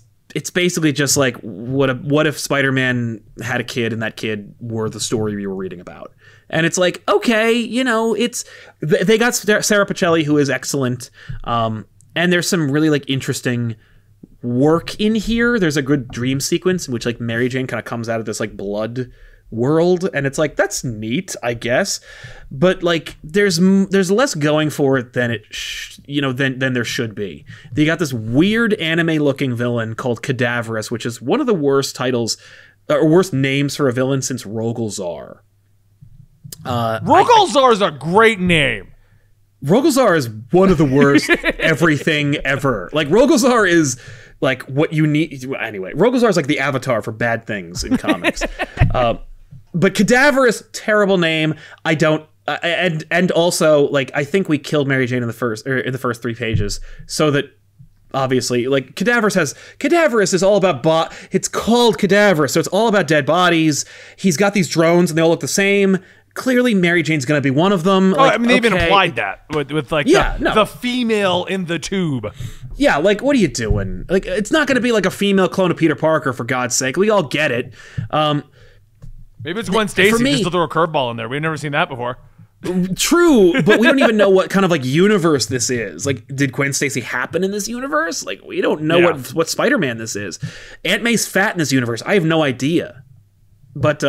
basically just like what if Spider-Man had a kid and that kid were the story we were reading about. And it's like, okay, they got Sarah Pacelli, who is excellent. And there's some really like interesting work in here. There's a good dream sequence in which like Mary Jane kind of comes out of this like blood world, and it's like, that's neat, I guess, but like there's less going for it than than there should be. You got this weird anime looking villain called Cadaverous, which is one of the worst titles or worst names for a villain since Rogol Zar. Rogol Zar is a great name. Rogozar is one of the worst everything ever. Like, Rogozar is like what you need. Anyway, Rogozar is like the avatar for bad things in comics. But Cadaverous, terrible name. I don't. And also, like, I think we killed Mary Jane in the first 3 pages, so that obviously, like, Cadaverous is all about it's called Cadaverous, so it's all about dead bodies. He's got these drones, and they all look the same. Clearly, Mary Jane's going to be one of them. Like, I mean, they even implied that with like the female in the tube. Yeah, like, what are you doing? Like, it's not going to be like a female clone of Peter Parker, for God's sake. We all get it. Maybe it's Gwen Stacy just to throw a curveball in there. We've never seen that before. True, but we don't even know what kind of like universe this is. Like, did Gwen Stacy happen in this universe? Like, we don't know what Spider-Man this is. Aunt May's fat in this universe. I have no idea. But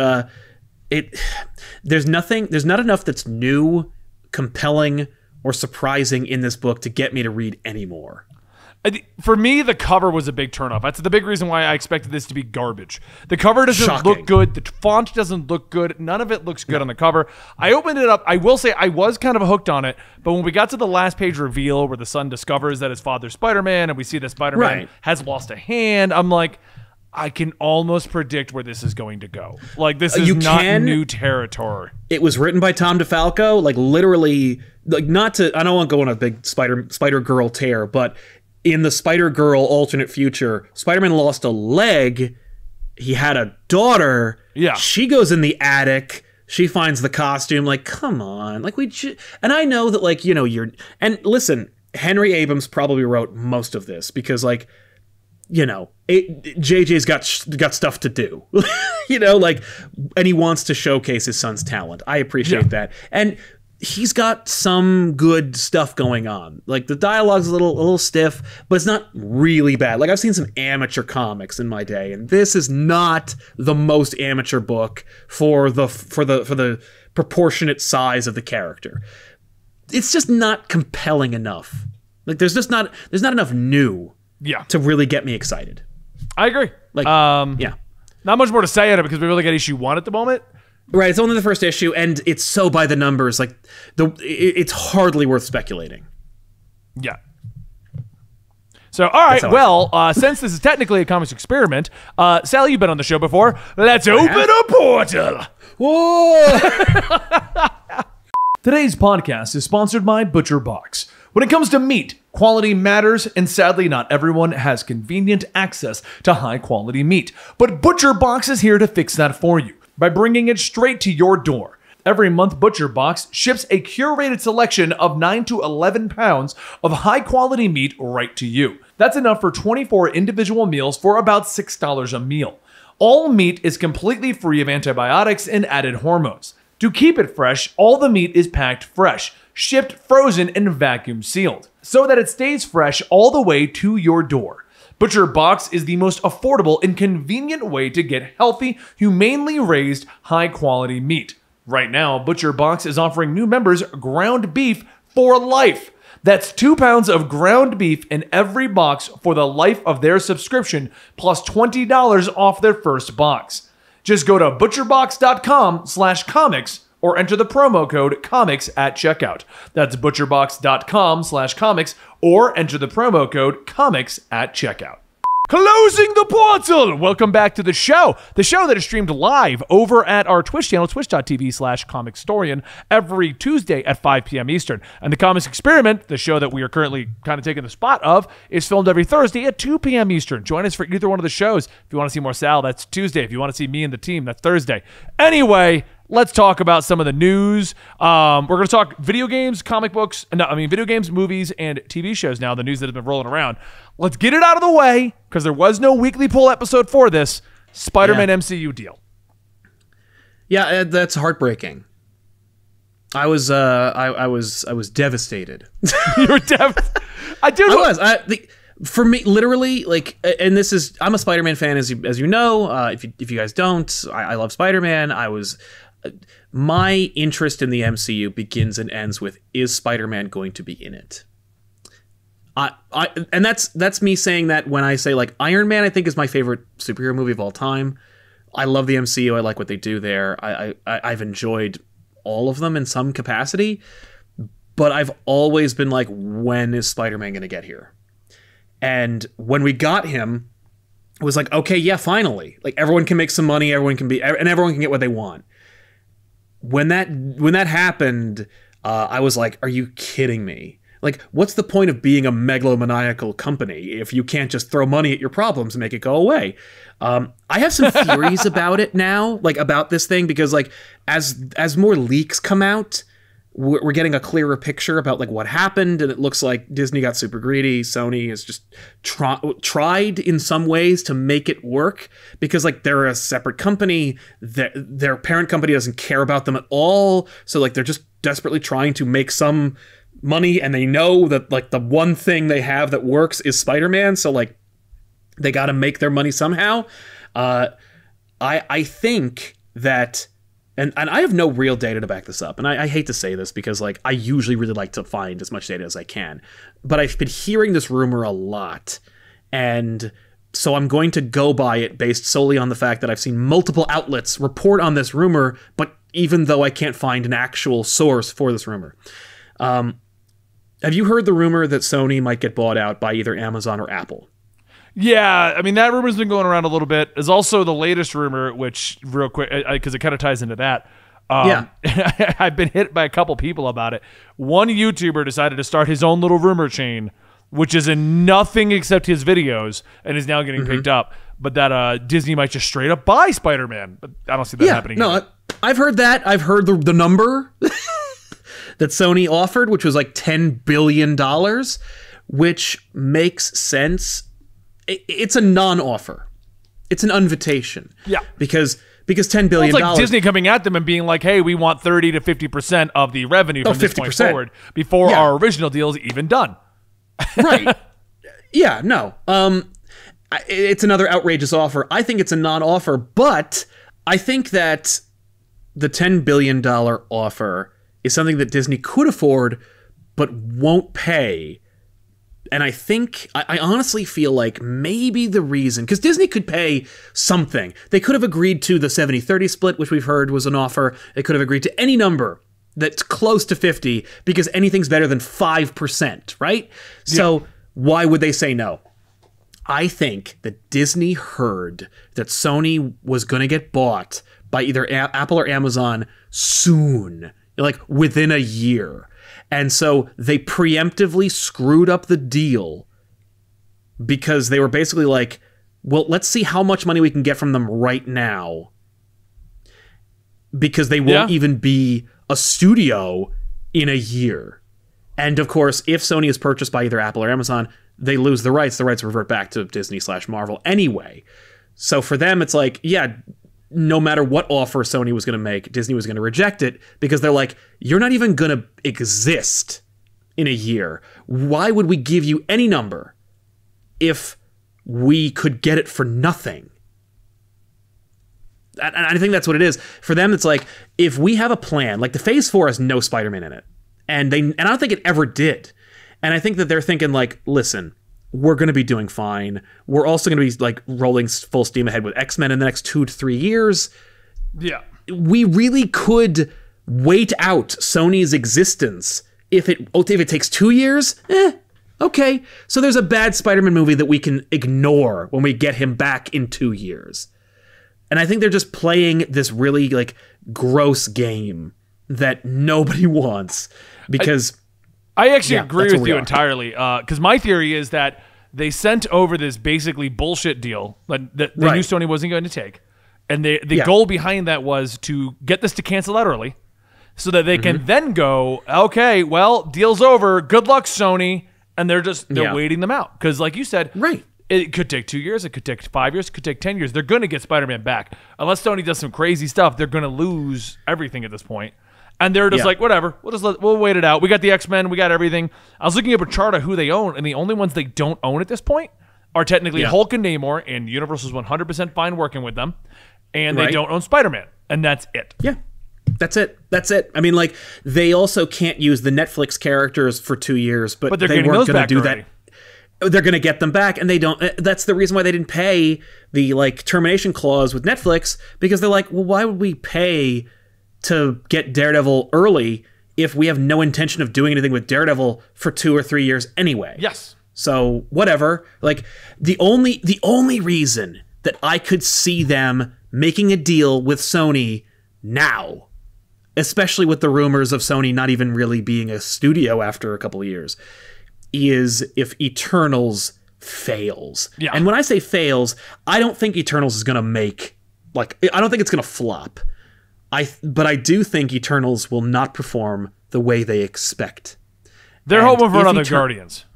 there's not enough that's new, compelling, or surprising in this book to get me to read anymore. For me, the cover was a big turnoff. That's the big reason why I expected this to be garbage. The cover doesn't look good. The font doesn't look good. None of it looks good on the cover. I opened it up. I will say I was kind of hooked on it, but when we got to the last page reveal where the son discovers that his father's Spider-Man and we see that Spider-Man has lost a hand, I'm like, I can almost predict where this is going to go. Like, this is not new territory. It was written by Tom DeFalco, like, literally, like, I don't want to go on a big Spider-Girl tear, but in the Spider-Girl alternate future, Spider-Man lost a leg. He had a daughter. Yeah. She goes in the attic. She finds the costume. Like, come on. Like, and I know that, like, you know, and listen, Henry Abrams probably wrote most of this because, like, you know, JJ's got stuff to do, you know, like, and he wants to showcase his son's talent. I appreciate that. And he's got some good stuff going on. Like, the dialogue's a little stiff, but it's not really bad. Like, I've seen some amateur comics in my day, and this is not the most amateur book for the proportionate size of the character. It's just not compelling enough. Like, there's not enough new to really get me excited. I agree. Like, not much more to say on it because we really got issue 1 at the moment. Right, it's only the first issue, and it's so by the numbers. Like, it's hardly worth speculating. Yeah. So, all right, well, since this is technically a comics experiment, Sally, you've been on the show before. Let's open a portal. Whoa! Today's podcast is sponsored by ButcherBox. When it comes to meat, quality matters, and sadly, not everyone has convenient access to high-quality meat. But ButcherBox is here to fix that for you by bringing it straight to your door. Every month, ButcherBox ships a curated selection of 9 to 11 pounds of high-quality meat right to you. That's enough for 24 individual meals for about $6 a meal. All meat is completely free of antibiotics and added hormones. To keep it fresh, all the meat is packed fresh, shipped frozen, and vacuum sealed, so that it stays fresh all the way to your door. ButcherBox is the most affordable and convenient way to get healthy, humanely raised, high-quality meat. Right now, ButcherBox is offering new members ground beef for life. That's 2 pounds of ground beef in every box for the life of their subscription, plus $20 off their first box. Just go to butcherbox.com/comics or enter the promo code COMICS at checkout. That's butcherbox.com/comics or enter the promo code COMICS at checkout. Closing the portal! Welcome back to the show that is streamed live over at our Twitch channel, twitch.tv/comicstorian, every Tuesday at 5 p.m. Eastern. And the Comics Experiment, the show that we are currently kind of taking the spot of, is filmed every Thursday at 2 p.m. Eastern. Join us for either one of the shows. If you want to see more Sal, that's Tuesday. If you want to see me and the team, that's Thursday. Anyway, let's talk about some of the news. We're going to talk video games, video games, movies, and TV shows now, the news that has been rolling around. Let's get it out of the way, because there was no weekly poll episode for this Spider-Man MCU deal. Yeah, that's heartbreaking. I was devastated. You were devastated. For me, literally, like, and this is, I'm a Spider-Man fan, as you know. If you guys don't, I love Spider-Man. My interest in the MCU begins and ends with, is Spider-Man going to be in it? And that's me saying that when I say, like, Iron Man, I think, is my favorite superhero movie of all time. I love the MCU. I like what they do there. I've enjoyed all of them in some capacity. but I've always been like, when is Spider-Man going to get here? And when we got him, it was like, okay, yeah, finally. Like, everyone can make some money, everyone can get what they want. When that happened, I was like, are you kidding me? Like, what's the point of being a megalomaniacal company if you can't just throw money at your problems and make it go away? I have some theories about it now, like about this thing, because like as more leaks come out, we're getting a clearer picture about like what happened, and it looks like Disney got super greedy. Sony has just tried in some ways to make it work, because like they're a separate company, their parent company doesn't care about them at all, so like they're just desperately trying to make some money, and they know that like the one thing they have that works is Spider-Man, so like they got to make their money somehow. I think that, and I have no real data to back this up, and I hate to say this because like I usually really like to find as much data as I can, but I've been hearing this rumor a lot, and so I'm going to go by it based solely on the fact that I've seen multiple outlets report on this rumor, but even though I can't find an actual source for this rumor. Have you heard the rumor that Sony might get bought out by either Amazon or Apple? Yeah, I mean, that rumor's been going around a little bit. There's also the latest rumor, which, real quick, because it kind of ties into that. Yeah. I've been hit by a couple people about it. One YouTuber decided to start his own little rumor chain, which is in nothing except his videos, and is now getting picked up. But that Disney might just straight up buy Spider-Man. But I don't see that happening. No, I've heard that. I've heard the number that Sony offered, which was like $10 billion, which makes sense. It's a non-offer. It's an invitation. Yeah. Because $10 billion. It's like Disney coming at them and being like, hey, we want 30 to 50% of the revenue from this point forward before our original deal is even done. Right. Yeah, no. It's another outrageous offer. I think it's a non-offer, but I think that the $10 billion offer is something that Disney could afford but won't pay. And I think, I honestly feel like maybe the reason, because Disney could pay something. They could have agreed to the 70-30 split, which we've heard was an offer. They could have agreed to any number that's close to 50, because anything's better than 5%, right? Yeah. So why would they say no? I think that Disney heard that Sony was going to get bought by either Apple or Amazon soon, like within a year. And so they preemptively screwed up the deal because they were basically like, well, let's see how much money we can get from them right now, because they won't even be a studio in a year. And of course, if Sony is purchased by either Apple or Amazon, they lose the rights. The rights revert back to Disney/Marvel anyway. So for them, it's like, yeah, no matter what offer Sony was going to make, Disney was going to reject it, because they're like, you're not even going to exist in a year. Why would we give you any number if we could get it for nothing? And I think that's what it is. For them, it's like, if we have a plan, like the Phase 4 has no Spider-Man in it. And I don't think it ever did. And I think that they're thinking like, listen, we're going to be doing fine. We're also going to be like rolling full steam ahead with X-Men in the next 2 to 3 years. Yeah. We really could wait out Sony's existence. If it takes 2 years, okay. So there's a bad Spider-Man movie that we can ignore when we get him back in 2 years. And I think they're just playing this really like gross game that nobody wants, because I actually agree with you entirely, because my theory is that they sent over this basically bullshit deal that they knew Sony wasn't going to take, and the goal behind that was to get this to cancel out early, so that they can then go, okay, well, deal's over, good luck, Sony, and they're waiting them out, because like you said, it could take 2 years, it could take 5 years, it could take 10 years. They're going to get Spider-Man back. Unless Sony does some crazy stuff, they're going to lose everything at this point. And they're just like, whatever, we'll wait it out. We got the X-Men, we got everything. I was looking up a chart of who they own, and the only ones they don't own at this point are technically Hulk and Namor, and Universal's 100% fine working with them, and they don't own Spider-Man, and that's it. Yeah, that's it. That's it. I mean, like, they also can't use the Netflix characters for 2 years, but they weren't going to do that. They're going to get them back, and they don't. That's the reason why they didn't pay the like termination clause with Netflix, because they're like, well, why would we pay to get Daredevil early if we have no intention of doing anything with Daredevil for 2 or 3 years anyway? Yes. So whatever. Like the only reason that I could see them making a deal with Sony now, especially with the rumors of Sony not even really being a studio after a couple of years, is if Eternals fails. Yeah. And when I say fails, I don't think Eternals is going to make, like, I don't think it's going to flop. But I do think Eternals will not perform the way they expect. They're hoping for another Guardians.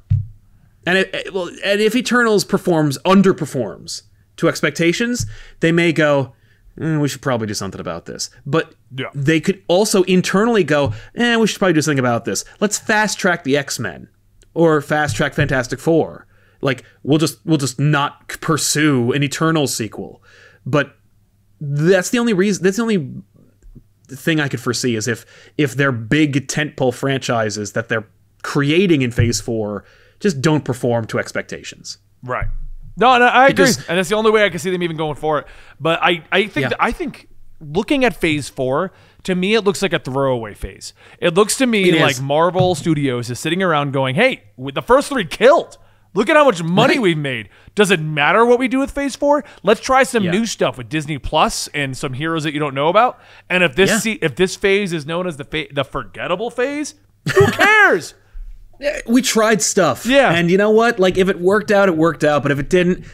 And if Eternals underperforms to expectations, they may go, we should probably do something about this. But they could also internally go, we should probably do something about this. Let's fast track the X-Men or fast track Fantastic Four. Like, we'll just not pursue an Eternals sequel. But that's the only reason. That's the only thing I could foresee is if their big tentpole franchises that they're creating in Phase 4 just don't perform to expectations. Right. No, I agree, and that's the only way I can see them even going for it. But I think looking at Phase 4, to me, it looks like a throwaway phase. It looks to me like Marvel Studios is sitting around going, "Hey, with the first 3 killed. Look at how much money we've made. Does it matter what we do with Phase 4? Let's try some new stuff with Disney Plus and some heroes that you don't know about. And if this phase is known as the forgettable phase, who cares?" We tried stuff. Yeah. And you know what? Like, if it worked out, it worked out. But if it didn't,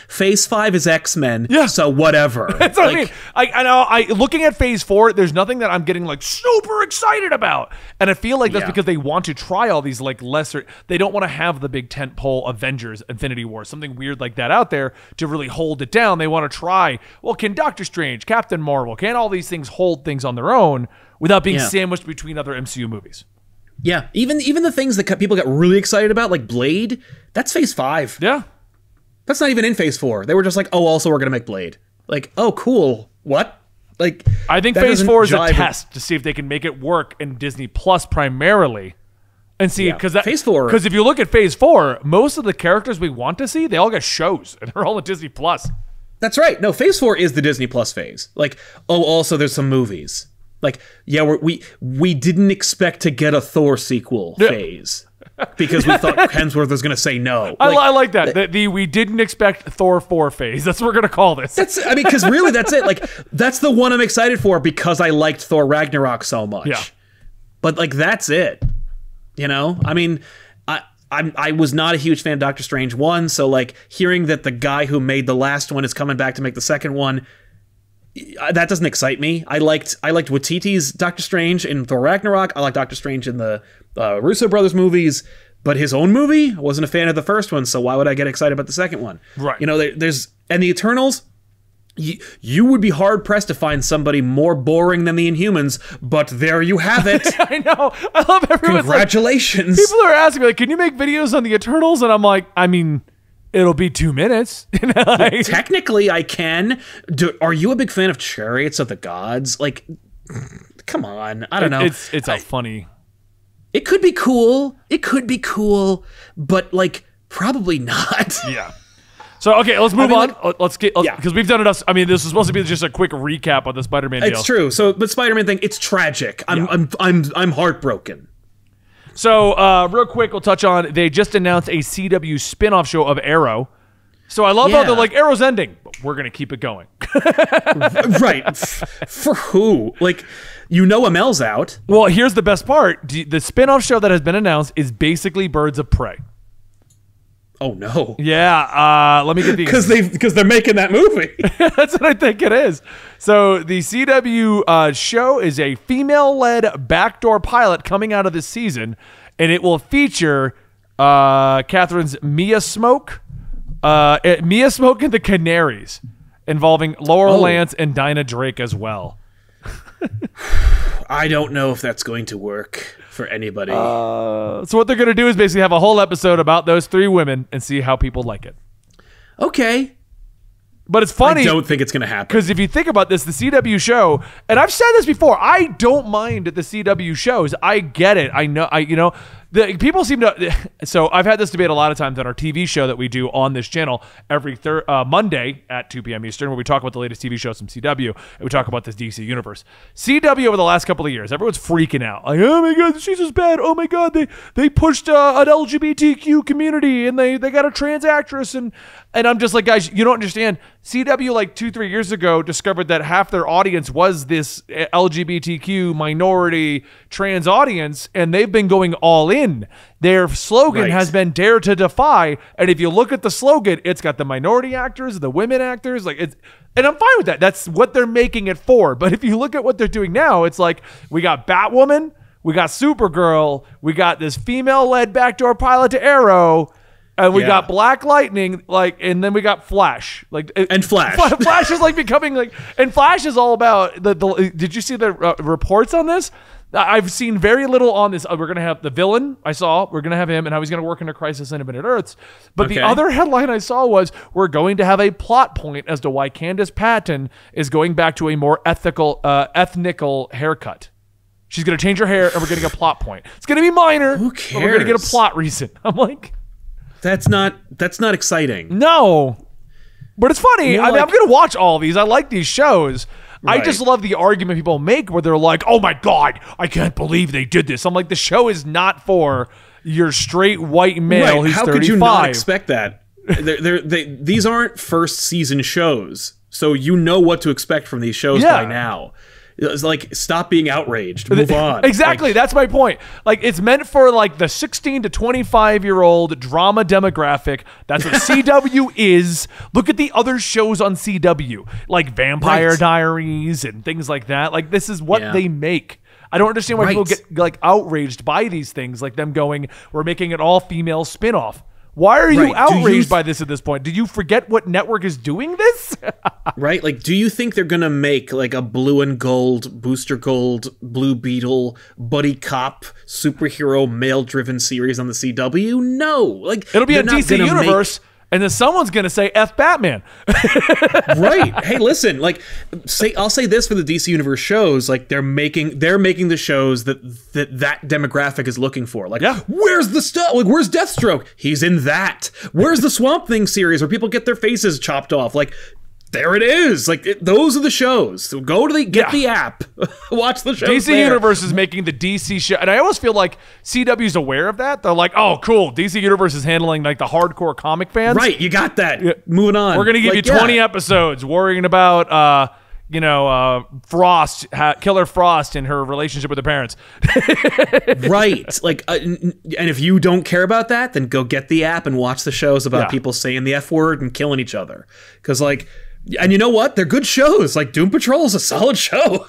Phase 5 is X-Men. Yeah. So whatever. That's what I mean. I know, looking at Phase 4, there's nothing that I'm getting, like, super excited about. And I feel like that's because they want to try all these, like, lesser... They don't want to have the big tentpole Avengers, Infinity War, something weird like that out there to really hold it down. They want to try, well, can Doctor Strange, Captain Marvel, can all these things hold things on their own without being sandwiched between other MCU movies? Yeah, even the things that people got really excited about, like Blade, that's Phase 5. Yeah. That's not even in Phase 4. They were just like, oh, also we're going to make Blade. Like, oh, cool. What? Like, I think Phase 4 is a test to see if they can make it work in Disney Plus primarily. And see, because Phase 4. Because if you look at Phase 4, most of the characters we want to see, they all got shows, and they're all at Disney Plus. That's right. No, Phase 4 is the Disney Plus phase. Like, oh, also there's some movies. Like, we didn't expect to get a Thor sequel phase because we thought Hemsworth was going to say no. I like that. We didn't expect Thor 4 phase. That's what we're going to call this. Because really that's it. Like, that's the one I'm excited for because I liked Thor Ragnarok so much. Yeah. But, like, that's it. You know? I mean, I was not a huge fan of Doctor Strange 1, so, like, hearing that the guy who made the last one is coming back to make the second one, that doesn't excite me. I liked Waititi's Doctor Strange in Thor Ragnarok. I like Doctor Strange in the Russo brothers movies, but his own movie, I wasn't a fan of the first one, so why would I get excited about the second one? Right. You know, and the Eternals, you would be hard pressed to find somebody more boring than the Inhumans, but there you have it. I know. I love everyone. Congratulations. Like, people are asking me, like, can you make videos on the Eternals? And I'm like, I mean, it'll be 2 minutes. Technically, I can. Are you a big fan of Chariots of the Gods? Like, come on. I don't know. It's funny. It could be cool. But, like, probably not. Yeah. So, okay, let's move on. Let's get, because we've done it. I mean, this was supposed to be just a quick recap on the Spider-Man deal. It's true. So, but Spider-Man thing, it's tragic. I'm heartbroken. So, real quick, we'll touch on, they just announced a CW spin-off show of Arrow. So I love how they're like, Arrow's ending, but we're going to keep it going. Right. For who? Like, Amel's out. Well, here's the best part. The spin-off show that has been announced is basically Birds of Prey. Oh, no. Yeah. Let me get the... Because they're making that movie. That's what I think it is. So the CW show is a female-led backdoor pilot coming out of this season, and it will feature Catherine's Mia Smoke and the Canaries, involving Laurel Lance and Dinah Drake as well. I don't know if that's going to work for anybody. So what they're going to do is basically have a whole episode about those 3 women and see how people like it. Okay. But it's funny. I don't think it's going to happen. Because if you think about this, the CW show, and I've said this before, I don't mind the CW shows. I get it. I know, People seem to. So I've had this debate a lot of times on our TV show that we do on this channel every Monday at 2 p.m. Eastern, where we talk about the latest TV shows from CW and we talk about this DC universe. CW over the last couple of years, everyone's freaking out. Like, oh my God, she's just bad. Oh my God, they pushed an LGBTQ community and they got a trans actress and I'm just like, guys, you don't understand. CW like 2-3 years ago discovered that half their audience was this LGBTQ minority trans audience, and they've been going all in. Their slogan has been "Dare to Defy," and if you look at the slogan, it's got the minority actors, the women actors, like it's. And I'm fine with that. That's what they're making it for. But if you look at what they're doing now, it's like we got Batwoman, we got Supergirl, we got this female-led backdoor pilot to Arrow. And we got Black Lightning, like, and then we got Flash, like, and Flash. Flash is like becoming like, and Flash is all about the did you see the reports on this? I've seen very little on this. We're gonna have the villain. We're gonna have him, and how he's gonna work into Crisis on Infinite Earths. But the other headline I saw was we're going to have a plot point as to why Candace Patton is going back to a more ethnical haircut. She's gonna change her hair, and we're getting a plot point. It's gonna be minor. Who cares? But we're gonna get a plot reason. I'm like. That's not exciting. No, but it's funny. I mean, I'm gonna watch all of these. I like these shows. Right. I just love the argument people make where they're like, "Oh my God, I can't believe they did this." I'm like, the show is not for your straight white male who's 35. How could you not expect that? These aren't first season shows, so you know what to expect from these shows by now. It's like, stop being outraged. Move on. Exactly. That's my point. Like, it's meant for like the 16 to 25-year-old drama demographic. That's what CW is. Look at the other shows on CW, like Vampire Diaries and things like that. Like, this is what they make. I don't understand why people get like outraged by these things, like them going, we're making an all-female spinoff. Why are you outraged by this at this point? Did you forget what network is doing this? Right? Like, do you think they're going to make like a Blue and Gold, Booster Gold, Blue Beetle, buddy cop, superhero, male-driven series on the CW? No. Like, it'll be a DC universe. And then someone's going to say F Batman. Right. Hey, listen, like, I'll say this for the DC Universe shows, like, they're making the shows that demographic is looking for. Like, where's the stuff? Like, where's Deathstroke? He's in that. Where's the Swamp Thing series where people get their faces chopped off? Like, there it is. Like, those are the shows. So go to get the app. Watch the show. DC Universe is making the DC show. And I always feel like CW's aware of that. They're like, oh, cool. DC Universe is handling like the hardcore comic fans. Right. You got that. Yeah. Moving on. We're going to give you 20 episodes worrying about, Frost, Killer Frost and her relationship with her parents. Right. Like, and if you don't care about that, then go get the app and watch the shows about people saying the F word and killing each other. Because, like, and you know what? They're good shows. Like, Doom Patrol is a solid show.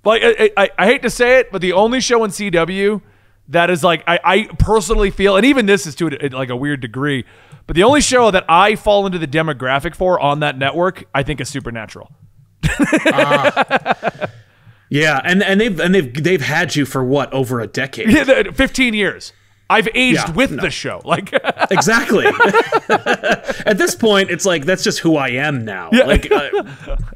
Like, I hate to say it, but the only show in CW that is like, I personally feel, and even this is to like a weird degree, but the only show that I fall into the demographic for on that network, I think, is Supernatural. Yeah, and they've had you for what, over a decade? Yeah, 15 years. I've aged with the show. Like exactly. At this point, it's like, that's just who I am now. Yeah. Like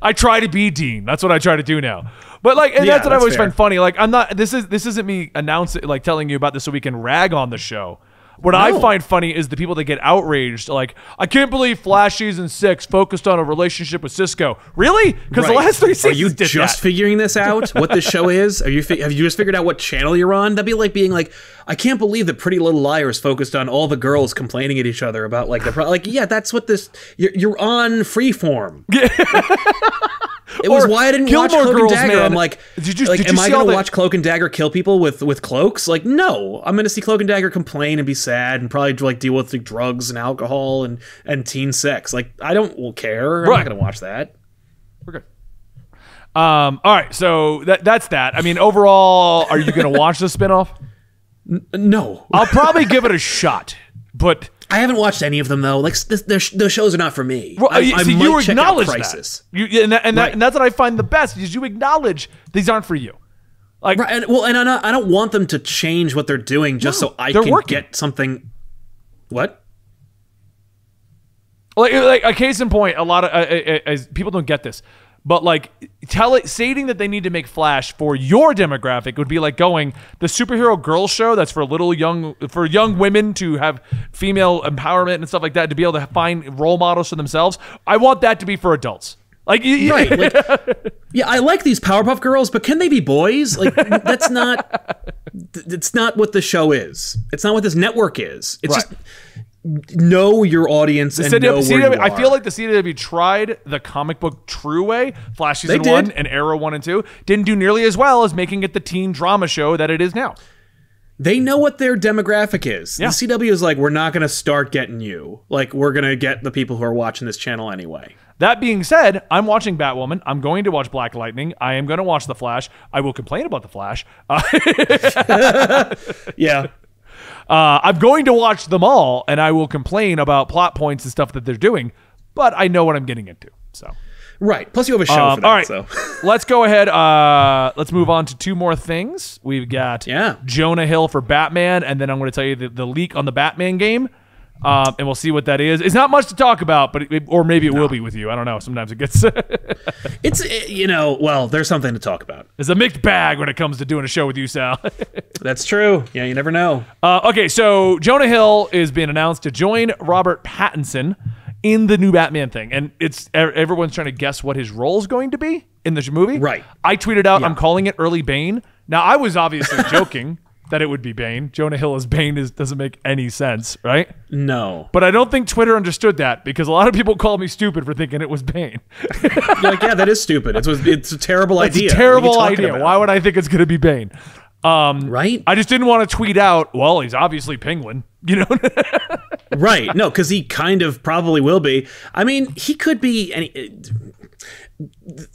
I try to be Dean. That's what I try to do now. But like, and that's what I always find funny. Like, I'm not. This isn't me announcing, like, telling you about this so we can rag on the show. What I find funny is the people that get outraged, like, I can't believe Flash season 6 focused on a relationship with Cisco. Really? Because the last 3 seasons Are you just figuring this out, what this show is? Have you just figured out what channel you're on? That'd be like being like, I can't believe that Pretty Little Liars focused on all the girls complaining at each other about, like, that's what this, you're on Freeform. It was why I didn't watch Cloak and Dagger. Man. I'm like, am I going to watch Cloak and Dagger kill people with cloaks? Like, no. I'm going to see Cloak and Dagger complain and be sad and probably like deal with like drugs and alcohol and teen sex. Like, I don't care. I'm not going to watch that. We're good. All right, so that's that. I mean, overall, are you going to watch the spinoff? No. I'll probably give it a shot, but I haven't watched any of them though. Like, those shows are not for me. Well, you acknowledge that. And that's what I find the best is you acknowledge these aren't for you. Like, right, and I don't want them to change what they're doing just so I can get something. What? Like a case in point, a lot of people don't get this. But like stating that they need to make Flash for your demographic would be like going the superhero girl show that's for young women to have female empowerment and stuff like that, to be able to find role models for themselves. I want that to be for adults. Like, right. Like, yeah, I like these Powerpuff Girls, but can they be boys? Like, that's not. It's not what the show is. It's not what this network is. It's just know your audience and know where you are. I feel like the CW tried the comic book true way. Flash season 1 and Arrow 1 and 2 didn't do nearly as well as making it the teen drama show that it is now. They know what their demographic is. Yeah. The CW is like, we're not going to start getting you. Like, we're going to get the people who are watching this channel anyway. That being said, I'm watching Batwoman. I'm going to watch Black Lightning. I am going to watch The Flash. I will complain about The Flash. Yeah. I'm going to watch them all, and I will complain about plot points and stuff that they're doing, but I know what I'm getting into. So, right. Plus, you have a show for that. All right. So. Let's go ahead. Let's move on to 2 more things. We've got Jonah Hill for Batman, and then I'm going to tell you the leak on the Batman game. And we'll see what that is. It's not much to talk about, but or maybe it will be with you. I don't know. Sometimes it gets. Well, there's something to talk about. It's a mixed bag when it comes to doing a show with you, Sal. That's true. Yeah, you never know. Okay, so Jonah Hill is being announced to join Robert Pattinson in the new Batman thing, and everyone's trying to guess what his role is going to be in this movie. Right. I tweeted out, I'm calling it early Bane. Now, I was obviously joking that it would be Bane. Jonah Hill as Bane doesn't make any sense, right? No. But I don't think Twitter understood that, because a lot of people called me stupid for thinking it was Bane. You're like, yeah, that is stupid. It's a terrible idea. It's a terrible idea. Why would I think it's going to be Bane? Right? I just didn't want to tweet out, well, he's obviously Penguin, you know? Right. No, because he kind of probably will be. I mean, he could be any.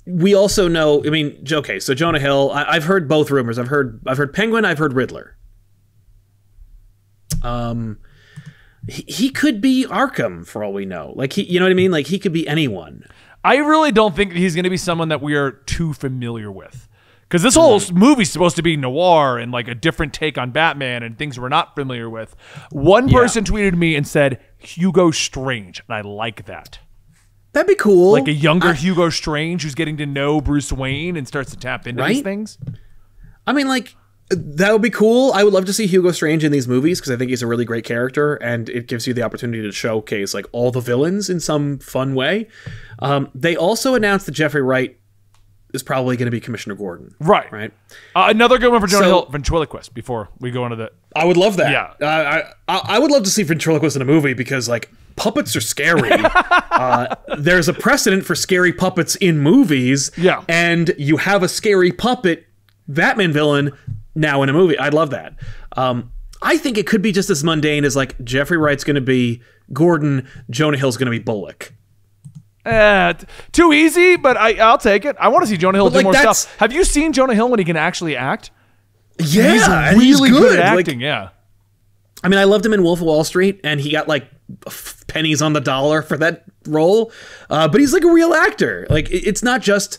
We also know. I mean, okay. So Jonah Hill. I've heard both rumors. I've heard Penguin. I've heard Riddler. He could be Arkham for all we know. Like you know what I mean? Like he could be anyone. I really don't think he's going to be someone that we are too familiar with. Because this whole movie's supposed to be noir and like a different take on Batman and things we're not familiar with. One person tweeted me and said, Hugo Strange, and I like that. That'd be cool. Like a younger Hugo Strange who's getting to know Bruce Wayne and starts to tap into these things. I mean, like, that would be cool. I would love to see Hugo Strange in these movies because I think he's a really great character, and it gives you the opportunity to showcase like all the villains in some fun way. They also announced that Jeffrey Wright is probably going to be Commissioner Gordon. Right. Another good one for Jonah Hill, ventriloquist, before we go into the... I would love that. Yeah. I would love to see ventriloquist in a movie because, like, puppets are scary. There's a precedent for scary puppets in movies. Yeah. And you have a scary puppet Batman villain now in a movie. I'd love that. I think it could be just as mundane as, like, Jeffrey Wright's going to be Gordon, Jonah Hill's going to be Bullock. Too easy, but I'll take it. I want to see Jonah Hill do more stuff. Have you seen Jonah Hill when he can actually act? Yeah, he's really good at acting. Like, I mean, I loved him in Wolf of Wall Street, and he got like pennies on the dollar for that role. But he's like a real actor. Like it's not just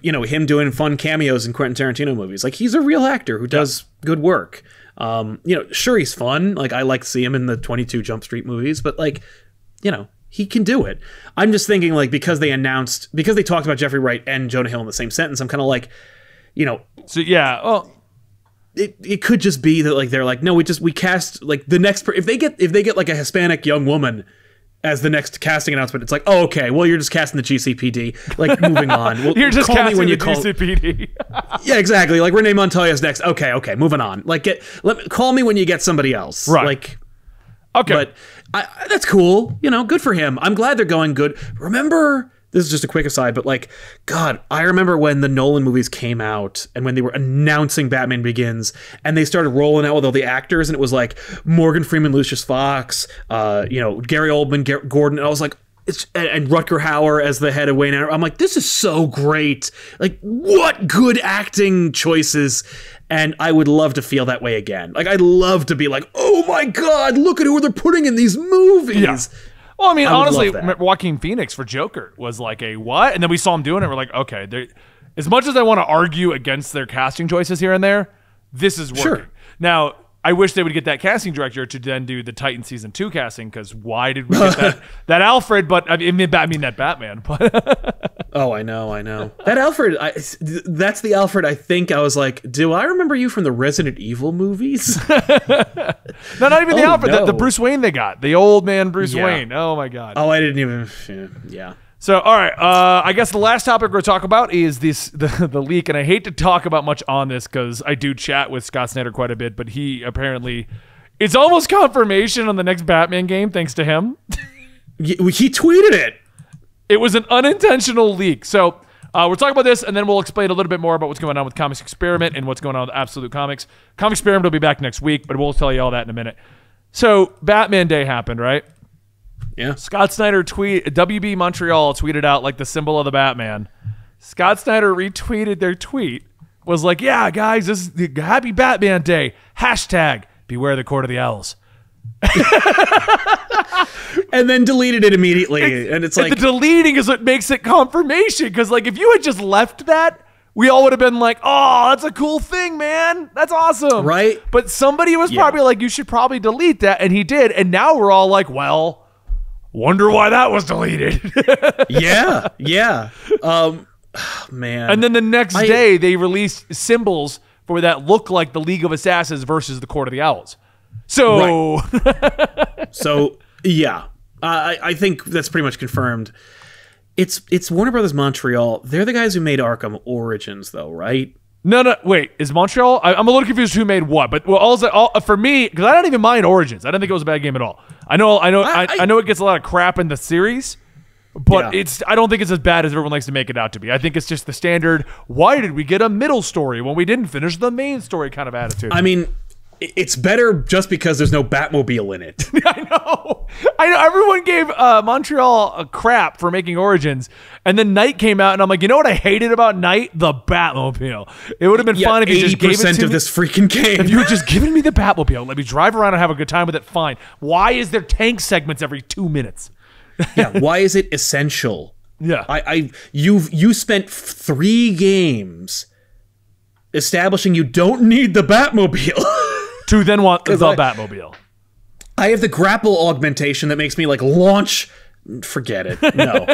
him doing fun cameos in Quentin Tarantino movies. Like he's a real actor who does good work. Sure, he's fun. Like I like to see him in the 22 Jump Street movies, but like he can do it. I'm just thinking, like, because they talked about Jeffrey Wright and Jonah Hill in the same sentence, I'm kind of like, So yeah, well, it could just be that like they're like, no, we cast like the next if they get like a Hispanic young woman as the next casting announcement, it's like, oh, okay, well, you're just casting the GCPD. Like, moving on. You're just casting the GCPD. Yeah, exactly. Like Renee Montoya's next. Okay, moving on. Like, call me when you get somebody else. Right. Like. Okay. But that's cool. Good for him. I'm glad they're going good. Remember, this is just a quick aside, but like, God, I remember when the Nolan movies came out and when they were announcing Batman Begins and they started rolling out with all the actors and it was like Morgan Freeman, Lucius Fox, Gary Oldman, Gordon. And I was like, and Rutger Hauer as the head of Wayne. I'm like, this is so great. Like, what good acting choices. And I would love to feel that way again. Like, I'd love to be like, oh my God, look at who they're putting in these movies. Yeah. Well, I mean, honestly, Joaquin Phoenix for Joker was like a what? And then we saw him doing it. We're like, okay, as much as I want to argue against their casting choices here and there, this is working. Sure. Now, I wish they would get that casting director to then do the Titan Season 2 casting, because why did we get that Alfred? But I mean that Batman. But Oh, I know. That Alfred, that's the Alfred I think I was like, do I remember you from the Resident Evil movies? No, not even the Alfred, no. the Bruce Wayne they got. The old man Bruce Wayne. Oh, my God. Oh, I didn't even, yeah. So, all right, I guess the last topic we're going to talk about is the leak, and I hate to talk about much on this because I do chat with Scott Snyder quite a bit, but he apparently, it's almost confirmation on the next Batman game, thanks to him. He tweeted it. It was an unintentional leak. So we'll talk about this, and then we'll explain a little bit more about what's going on with Comics Experiment and what's going on with Absolute Comics. Comics Experiment will be back next week, but we'll tell you all that in a minute. So Batman Day happened, right? Yeah. Scott Snyder WB Montreal tweeted out like the symbol of the Batman. Scott Snyder retweeted their tweet, was like, yeah, guys, this is the happy Batman Day. Hashtag beware the Court of the Owls. And then deleted it immediately. And it's like, the deleting is what makes it confirmation. Because like if you had just left that, we all would have been like, oh, that's a cool thing, man. That's awesome. Right. But somebody was probably like, you should probably delete that. And he did. And now we're all like, well, wonder why that was deleted. yeah. Man. And then the next day they released symbols for that look like the League of Assassins versus the Court of the Owls. So, So yeah, I think that's pretty much confirmed. It's Warner Brothers Montreal. They're the guys who made Arkham Origins, though, right? No, wait. Is Montreal? I'm a little confused who made what. But for me, because I don't even mind Origins. I don't think it was a bad game at all. I know it gets a lot of crap in the series, but I don't think it's as bad as everyone likes to make it out to be. I think it's just the standard, why did we get a middle story when we didn't finish the main story kind of attitude. I mean, it's better just because there's no Batmobile in it. I know. Everyone gave Montreal a crap for making Origins, and then Night came out, and I'm like, you know what I hated about Night? The Batmobile. It would have been fun if you just gave it to me. 80% of this freaking game. If you had just given me the Batmobile, let me drive around and have a good time with it, fine. Why is there tank segments every 2 minutes? Yeah, why is it essential? Yeah. You spent 3 games establishing you don't need the Batmobile. To then want the Batmobile. I have the grapple augmentation that makes me like launch. Forget it. No.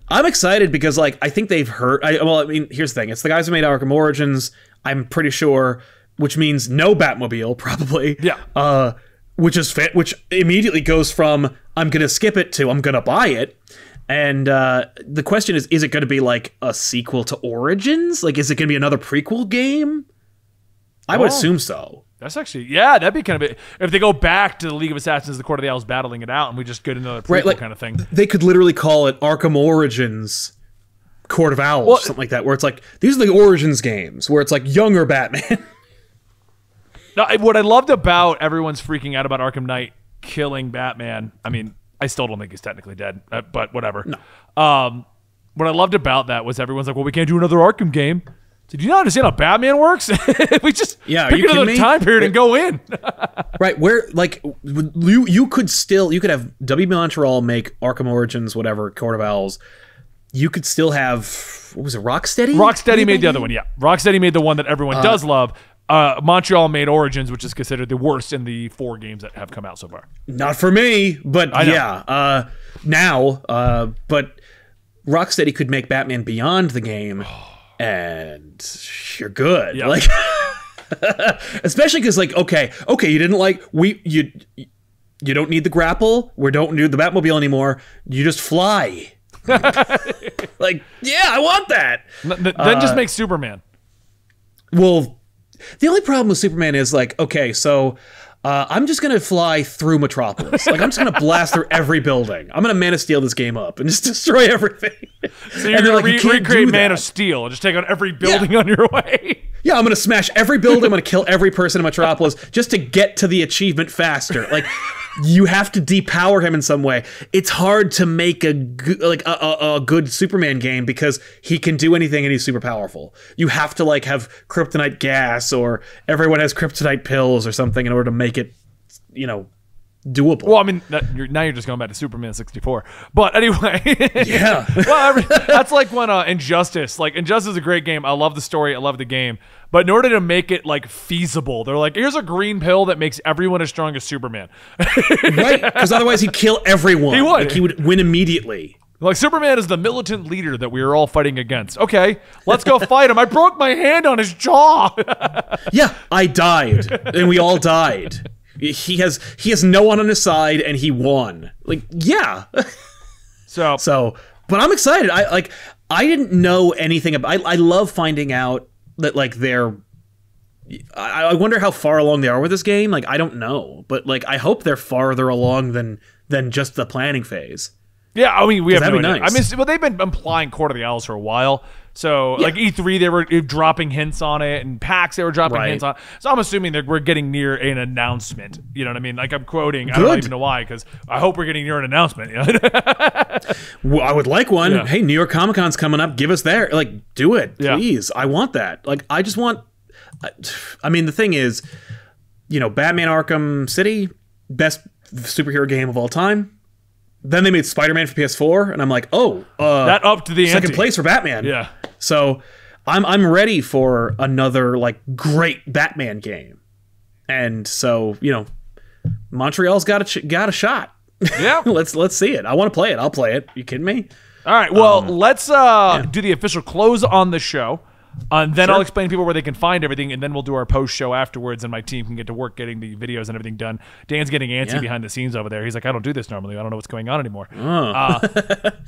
I'm excited because like I think they've heard. I mean, here's the thing. It's the guys who made Arkham Origins. I'm pretty sure, which means no Batmobile probably. Yeah. Which immediately goes from I'm gonna skip it to I'm gonna buy it. And the question is it going to be like a sequel to Origins? Like, is it going to be another prequel game? I would assume so. That's actually, that'd be kind of it. If they go back to the League of Assassins, the Court of the Owls battling it out, and we just get another prequel kind of thing. They could literally call it Arkham Origins Court of Owls, something like that, where it's like, these are the Origins games, where it's like younger Batman. No, what I loved about everyone's freaking out about Arkham Knight killing Batman, I mean, I still don't think he's technically dead, but whatever. No. What I loved about that was everyone's like, well, we can't do another Arkham game. Did you not understand how Batman works? We just pick another time period and go in. Right, where like you could have W. Montreal make Arkham Origins, whatever, Court of Owls. You could still have, what was it, Rocksteady? Rocksteady made the other one, yeah. Rocksteady made the one that everyone does love. Montreal made Origins, which is considered the worst in the 4 games that have come out so far. Not for me, but yeah. But Rocksteady could make Batman Beyond the game, and you're good. Yeah. Like, especially because, like, okay, you didn't like you don't need the grapple. We don't need the Batmobile anymore. You just fly. Like, yeah, I want that. Then just make Superman. Well, the only problem with Superman is like, okay, so I'm just gonna fly through Metropolis. Like, I'm just gonna blast through every building. I'm gonna Man of Steel this game up and just destroy everything. So you're gonna recreate Man of Steel and just take out every building on your way. Yeah, I'm gonna smash every building. I'm gonna kill every person in Metropolis just to get to the achievement faster. Like, you have to depower him in some way. It's hard to make a good Superman game because he can do anything and he's super powerful. You have to like have kryptonite gas, or everyone has kryptonite pills or something in order to make it, doable. Well, I mean, now you're just going back to Superman 64. But anyway. Yeah. Well, that's like when Injustice. Like, Injustice is a great game. I love the story. I love the game. But in order to make it, like, feasible, they're like, here's a green pill that makes everyone as strong as Superman. Right? Because otherwise he'd kill everyone. He would. Like, he would win immediately. Like, Superman is the militant leader that we are all fighting against. Okay, let's go fight him. I broke my hand on his jaw. Yeah, I died, and we all died. He has no one on his side, and he won. Like, yeah. So, but I'm excited. I didn't know anything about. I love finding out that like they're. I wonder how far along they are with this game. Like, I don't know, but like I hope they're farther along than just the planning phase. Yeah, I mean, we have no idea. Nice. I mean, well, they've been implying Court of the Owls for a while. So, like E3, they were dropping hints on it, and PAX, they were dropping hints on it. So I'm assuming that we're getting near an announcement. You know what I mean? Like, I'm quoting. I don't even know why, because I hope we're getting near an announcement. Well, I would like one. Yeah. Hey, New York Comic Con's coming up. Give us there. Like, do it, please. I want that. Like, I just want. I mean, the thing is, you know, Batman Arkham City, best superhero game of all time. Then they made Spider-Man for PS4, and I'm like, oh, that up to the second place for Batman. Yeah. So I'm ready for another like great Batman game, and so you know, Montreal's got a shot. Yeah. let's see it. I want to play it. I'll play it. You kidding me? All right. Well, let's do the official close on the show. And then I'll explain to people where they can find everything, and then we'll do our post show afterwards, and my team can get to work getting the videos and everything done. Dan's getting antsy behind the scenes over there. He's like, I don't do this normally. I don't know what's going on anymore.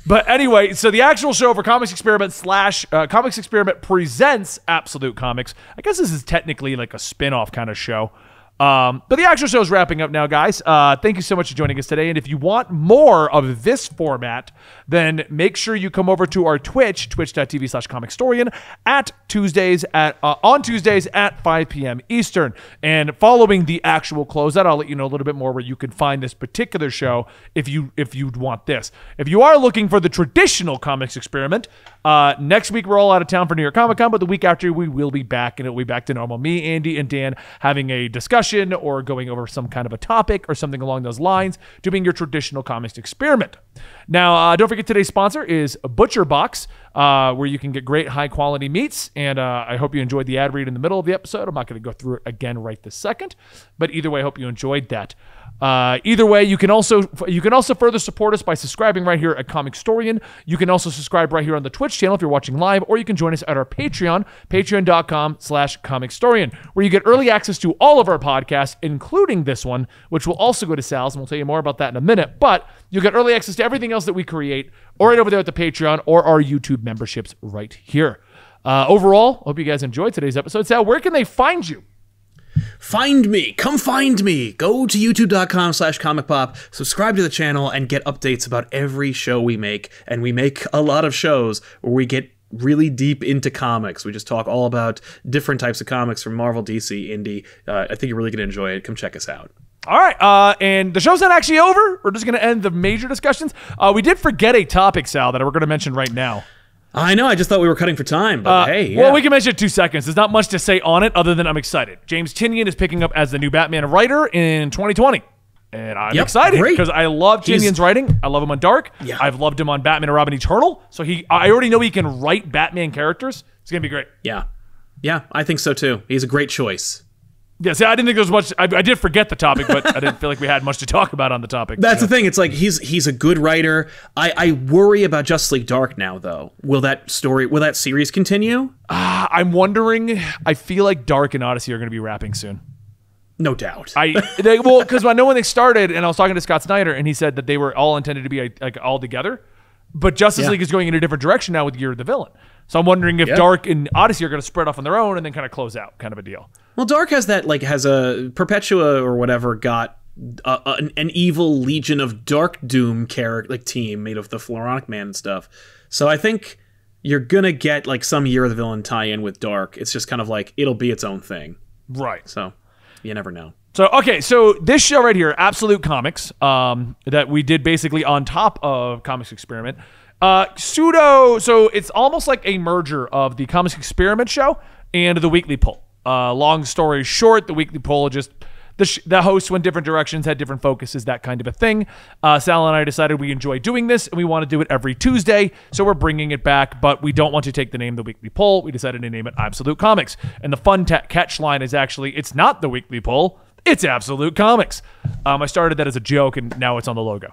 But anyway, so the actual show for Comics Experiment Comics Experiment presents Absolute Comics. I guess this is technically like a spin-off kind of show. But the actual show is wrapping up now, guys. Thank you so much for joining us today. And if you want more of this format, then make sure you come over to our Twitch, twitch.tv/comicstorian, on Tuesdays at 5 p.m. Eastern. And following the actual closeout, I'll let you know a little bit more where you can find this particular show if you'd want this. If you are looking for the traditional Comics Experiment, next week we're all out of town for New York Comic Con, but the week after we will be back, and it'll be back to normal. Me, Andy, and Dan having a discussion or going over some kind of a topic or something along those lines, doing your traditional Comics Experiment. Now, don't forget today's sponsor is Butcher Box, where you can get great high-quality meats, and I hope you enjoyed the ad read in the middle of the episode. I'm not going to go through it again right this second, but either way, I hope you enjoyed that. Either way, you can also further support us by subscribing right here at Comicstorian. You can also subscribe right here on the Twitch channel if you're watching live, or you can join us at our Patreon, patreon.com/Comicstorian, where you get early access to all of our podcasts, including this one, which will also go to Sal's, and we'll tell you more about that in a minute. But you'll get early access to everything else that we create, or right over there at the Patreon, or our YouTube memberships right here. Overall, hope you guys enjoyed today's episode. Sal, where can they find you? Find me. Come find me. Go to youtube.com/comicpop, subscribe to the channel, and get updates about every show we make. And we make a lot of shows where we get really deep into comics. We just talk all about different types of comics from Marvel, DC, Indie. I think you're really going to enjoy it. Come check us out. All right, and the show's not actually over. We're just going to end the major discussions. We did forget a topic, Sal, that we're going to mention right now. I know, I just thought we were cutting for time, but hey, yeah. Well, we can mention it in 2 seconds. There's not much to say on it other than I'm excited. James Tynion is picking up as the new Batman writer in 2020. And I'm excited because I love Tynion's writing. I love him on Dark. Yeah. I've loved him on Batman and Robin Eternal. So I already know he can write Batman characters. It's going to be great. Yeah. Yeah, I think so too. He's a great choice. Yeah, see, I didn't think there was much. I did forget the topic, but I didn't feel like we had much to talk about on the topic. That's the thing. It's like he's a good writer. I worry about Justice League Dark now, though. Will that series continue? I'm wondering. I feel like Dark and Odyssey are going to be wrapping soon. No doubt. Because I know when they started, and I was talking to Scott Snyder, and he said that they were all intended to be like all together, but Justice League is going in a different direction now with Year of the Villain. So I'm wondering if Dark and Odyssey are going to spread off on their own and then kind of close out, kind of a deal. Well, Dark has that, has a Perpetua or whatever got an evil Legion of Dark Doom team made of the Floronic Man and stuff. So I think you're going to get some Year of the Villain tie-in with Dark. It's just kind of it'll be its own thing. Right. So you never know. So, okay, so this show right here, Absolute Comics, that we did basically on top of Comics Experiment, so it's almost like a merger of the Comics Experiment show and the Weekly Pull. Long story short, the Weekly Pull just the hosts went different directions, had different focuses, that kind of a thing. Sal and I decided we enjoy doing this and we want to do it every Tuesday, so we're bringing it back, but we don't want to take the name The Weekly Pull. We decided to name it Absolute Comics. And the fun catch line is actually, it's not The Weekly Pull, it's Absolute Comics. I started that as a joke, and now it's on the logo.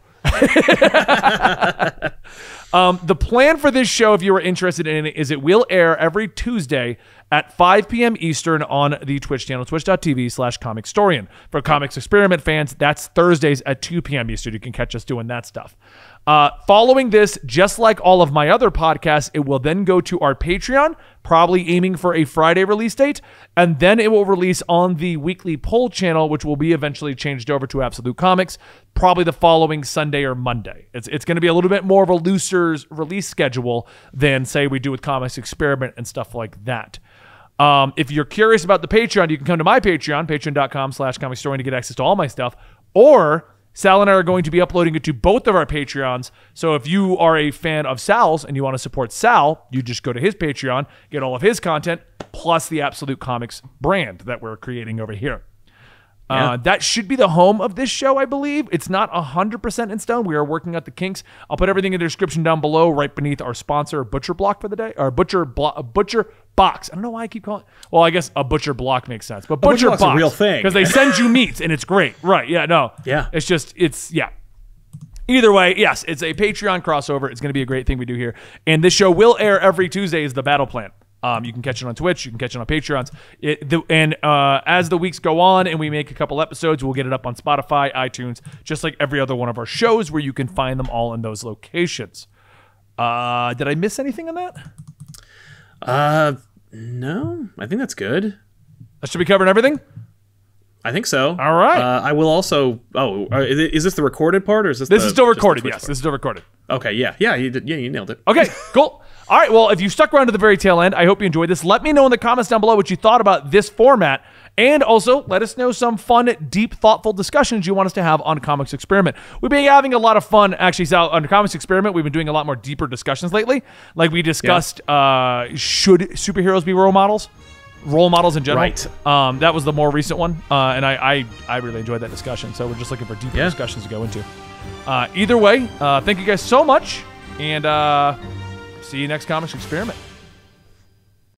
The plan for this show, if you are interested in it, is it will air every Tuesday at 5 p.m. Eastern on the Twitch channel, twitch.tv/comicstorian. For Comics Experiment fans, that's Thursdays at 2 p.m. Eastern. You can catch us doing that stuff. Following this, just like all of my other podcasts, it will then go to our Patreon, probably aiming for a Friday release date, and then it will release on the weekly poll channel, which will be eventually changed over to Absolute Comics, probably the following Sunday or Monday. It's going to be a little bit more of a looser release schedule than, say, we do with Comics Experiment and stuff like that. If you're curious about the Patreon, you can come to my Patreon, patreon.com/comicstorian, to get access to all my stuff, or Sal and I are going to be uploading it to both of our Patreons. So if you are a fan of Sal's and you want to support Sal, you just go to his Patreon, get all of his content, plus the Absolute Comics brand that we're creating over here. Yeah. That should be the home of this show, I believe. It's not 100% in stone. We are working out the kinks. I'll put everything in the description down below, right beneath our sponsor, Butcher Block for the day, or Butcher Box. I don't know why I keep calling it. Well, I guess a Butcher Block makes sense, but Butcher Box, a real thing, because they send you meats and it's great, right? Yeah, no, yeah. It's Either way, yes, it's a Patreon crossover. It's going to be a great thing we do here, and this show will air every Tuesday. Is the battle plan. You can catch it on Twitch. You can catch it on Patreons. As the weeks go on and we make a couple episodes, we'll get it up on Spotify, iTunes, just like every other one of our shows, where you can find them all in those locations. Did I miss anything on that? No, I think that's good. Should we cover everything? I think so. All right. I will also. Oh, is this the recorded part, or is this? This is still recorded. Yes, this is still recorded. Okay. Yeah. You did. Yeah, you nailed it. Okay. Cool. All right. Well, if you stuck around to the very tail end, I hope you enjoyed this. Let me know in the comments down below what you thought about this format, and also let us know some fun, deep, thoughtful discussions you want us to have on Comics Experiment. We've been having a lot of fun, actually. Sal, on Comics Experiment, we've been doing a lot more deeper discussions lately. Like we discussed, should superheroes be role models? Role models in general. Right. That was the more recent one, and I really enjoyed that discussion. So we're just looking for deeper discussions to go into. Either way, thank you guys so much, and see you next Comics Experiment.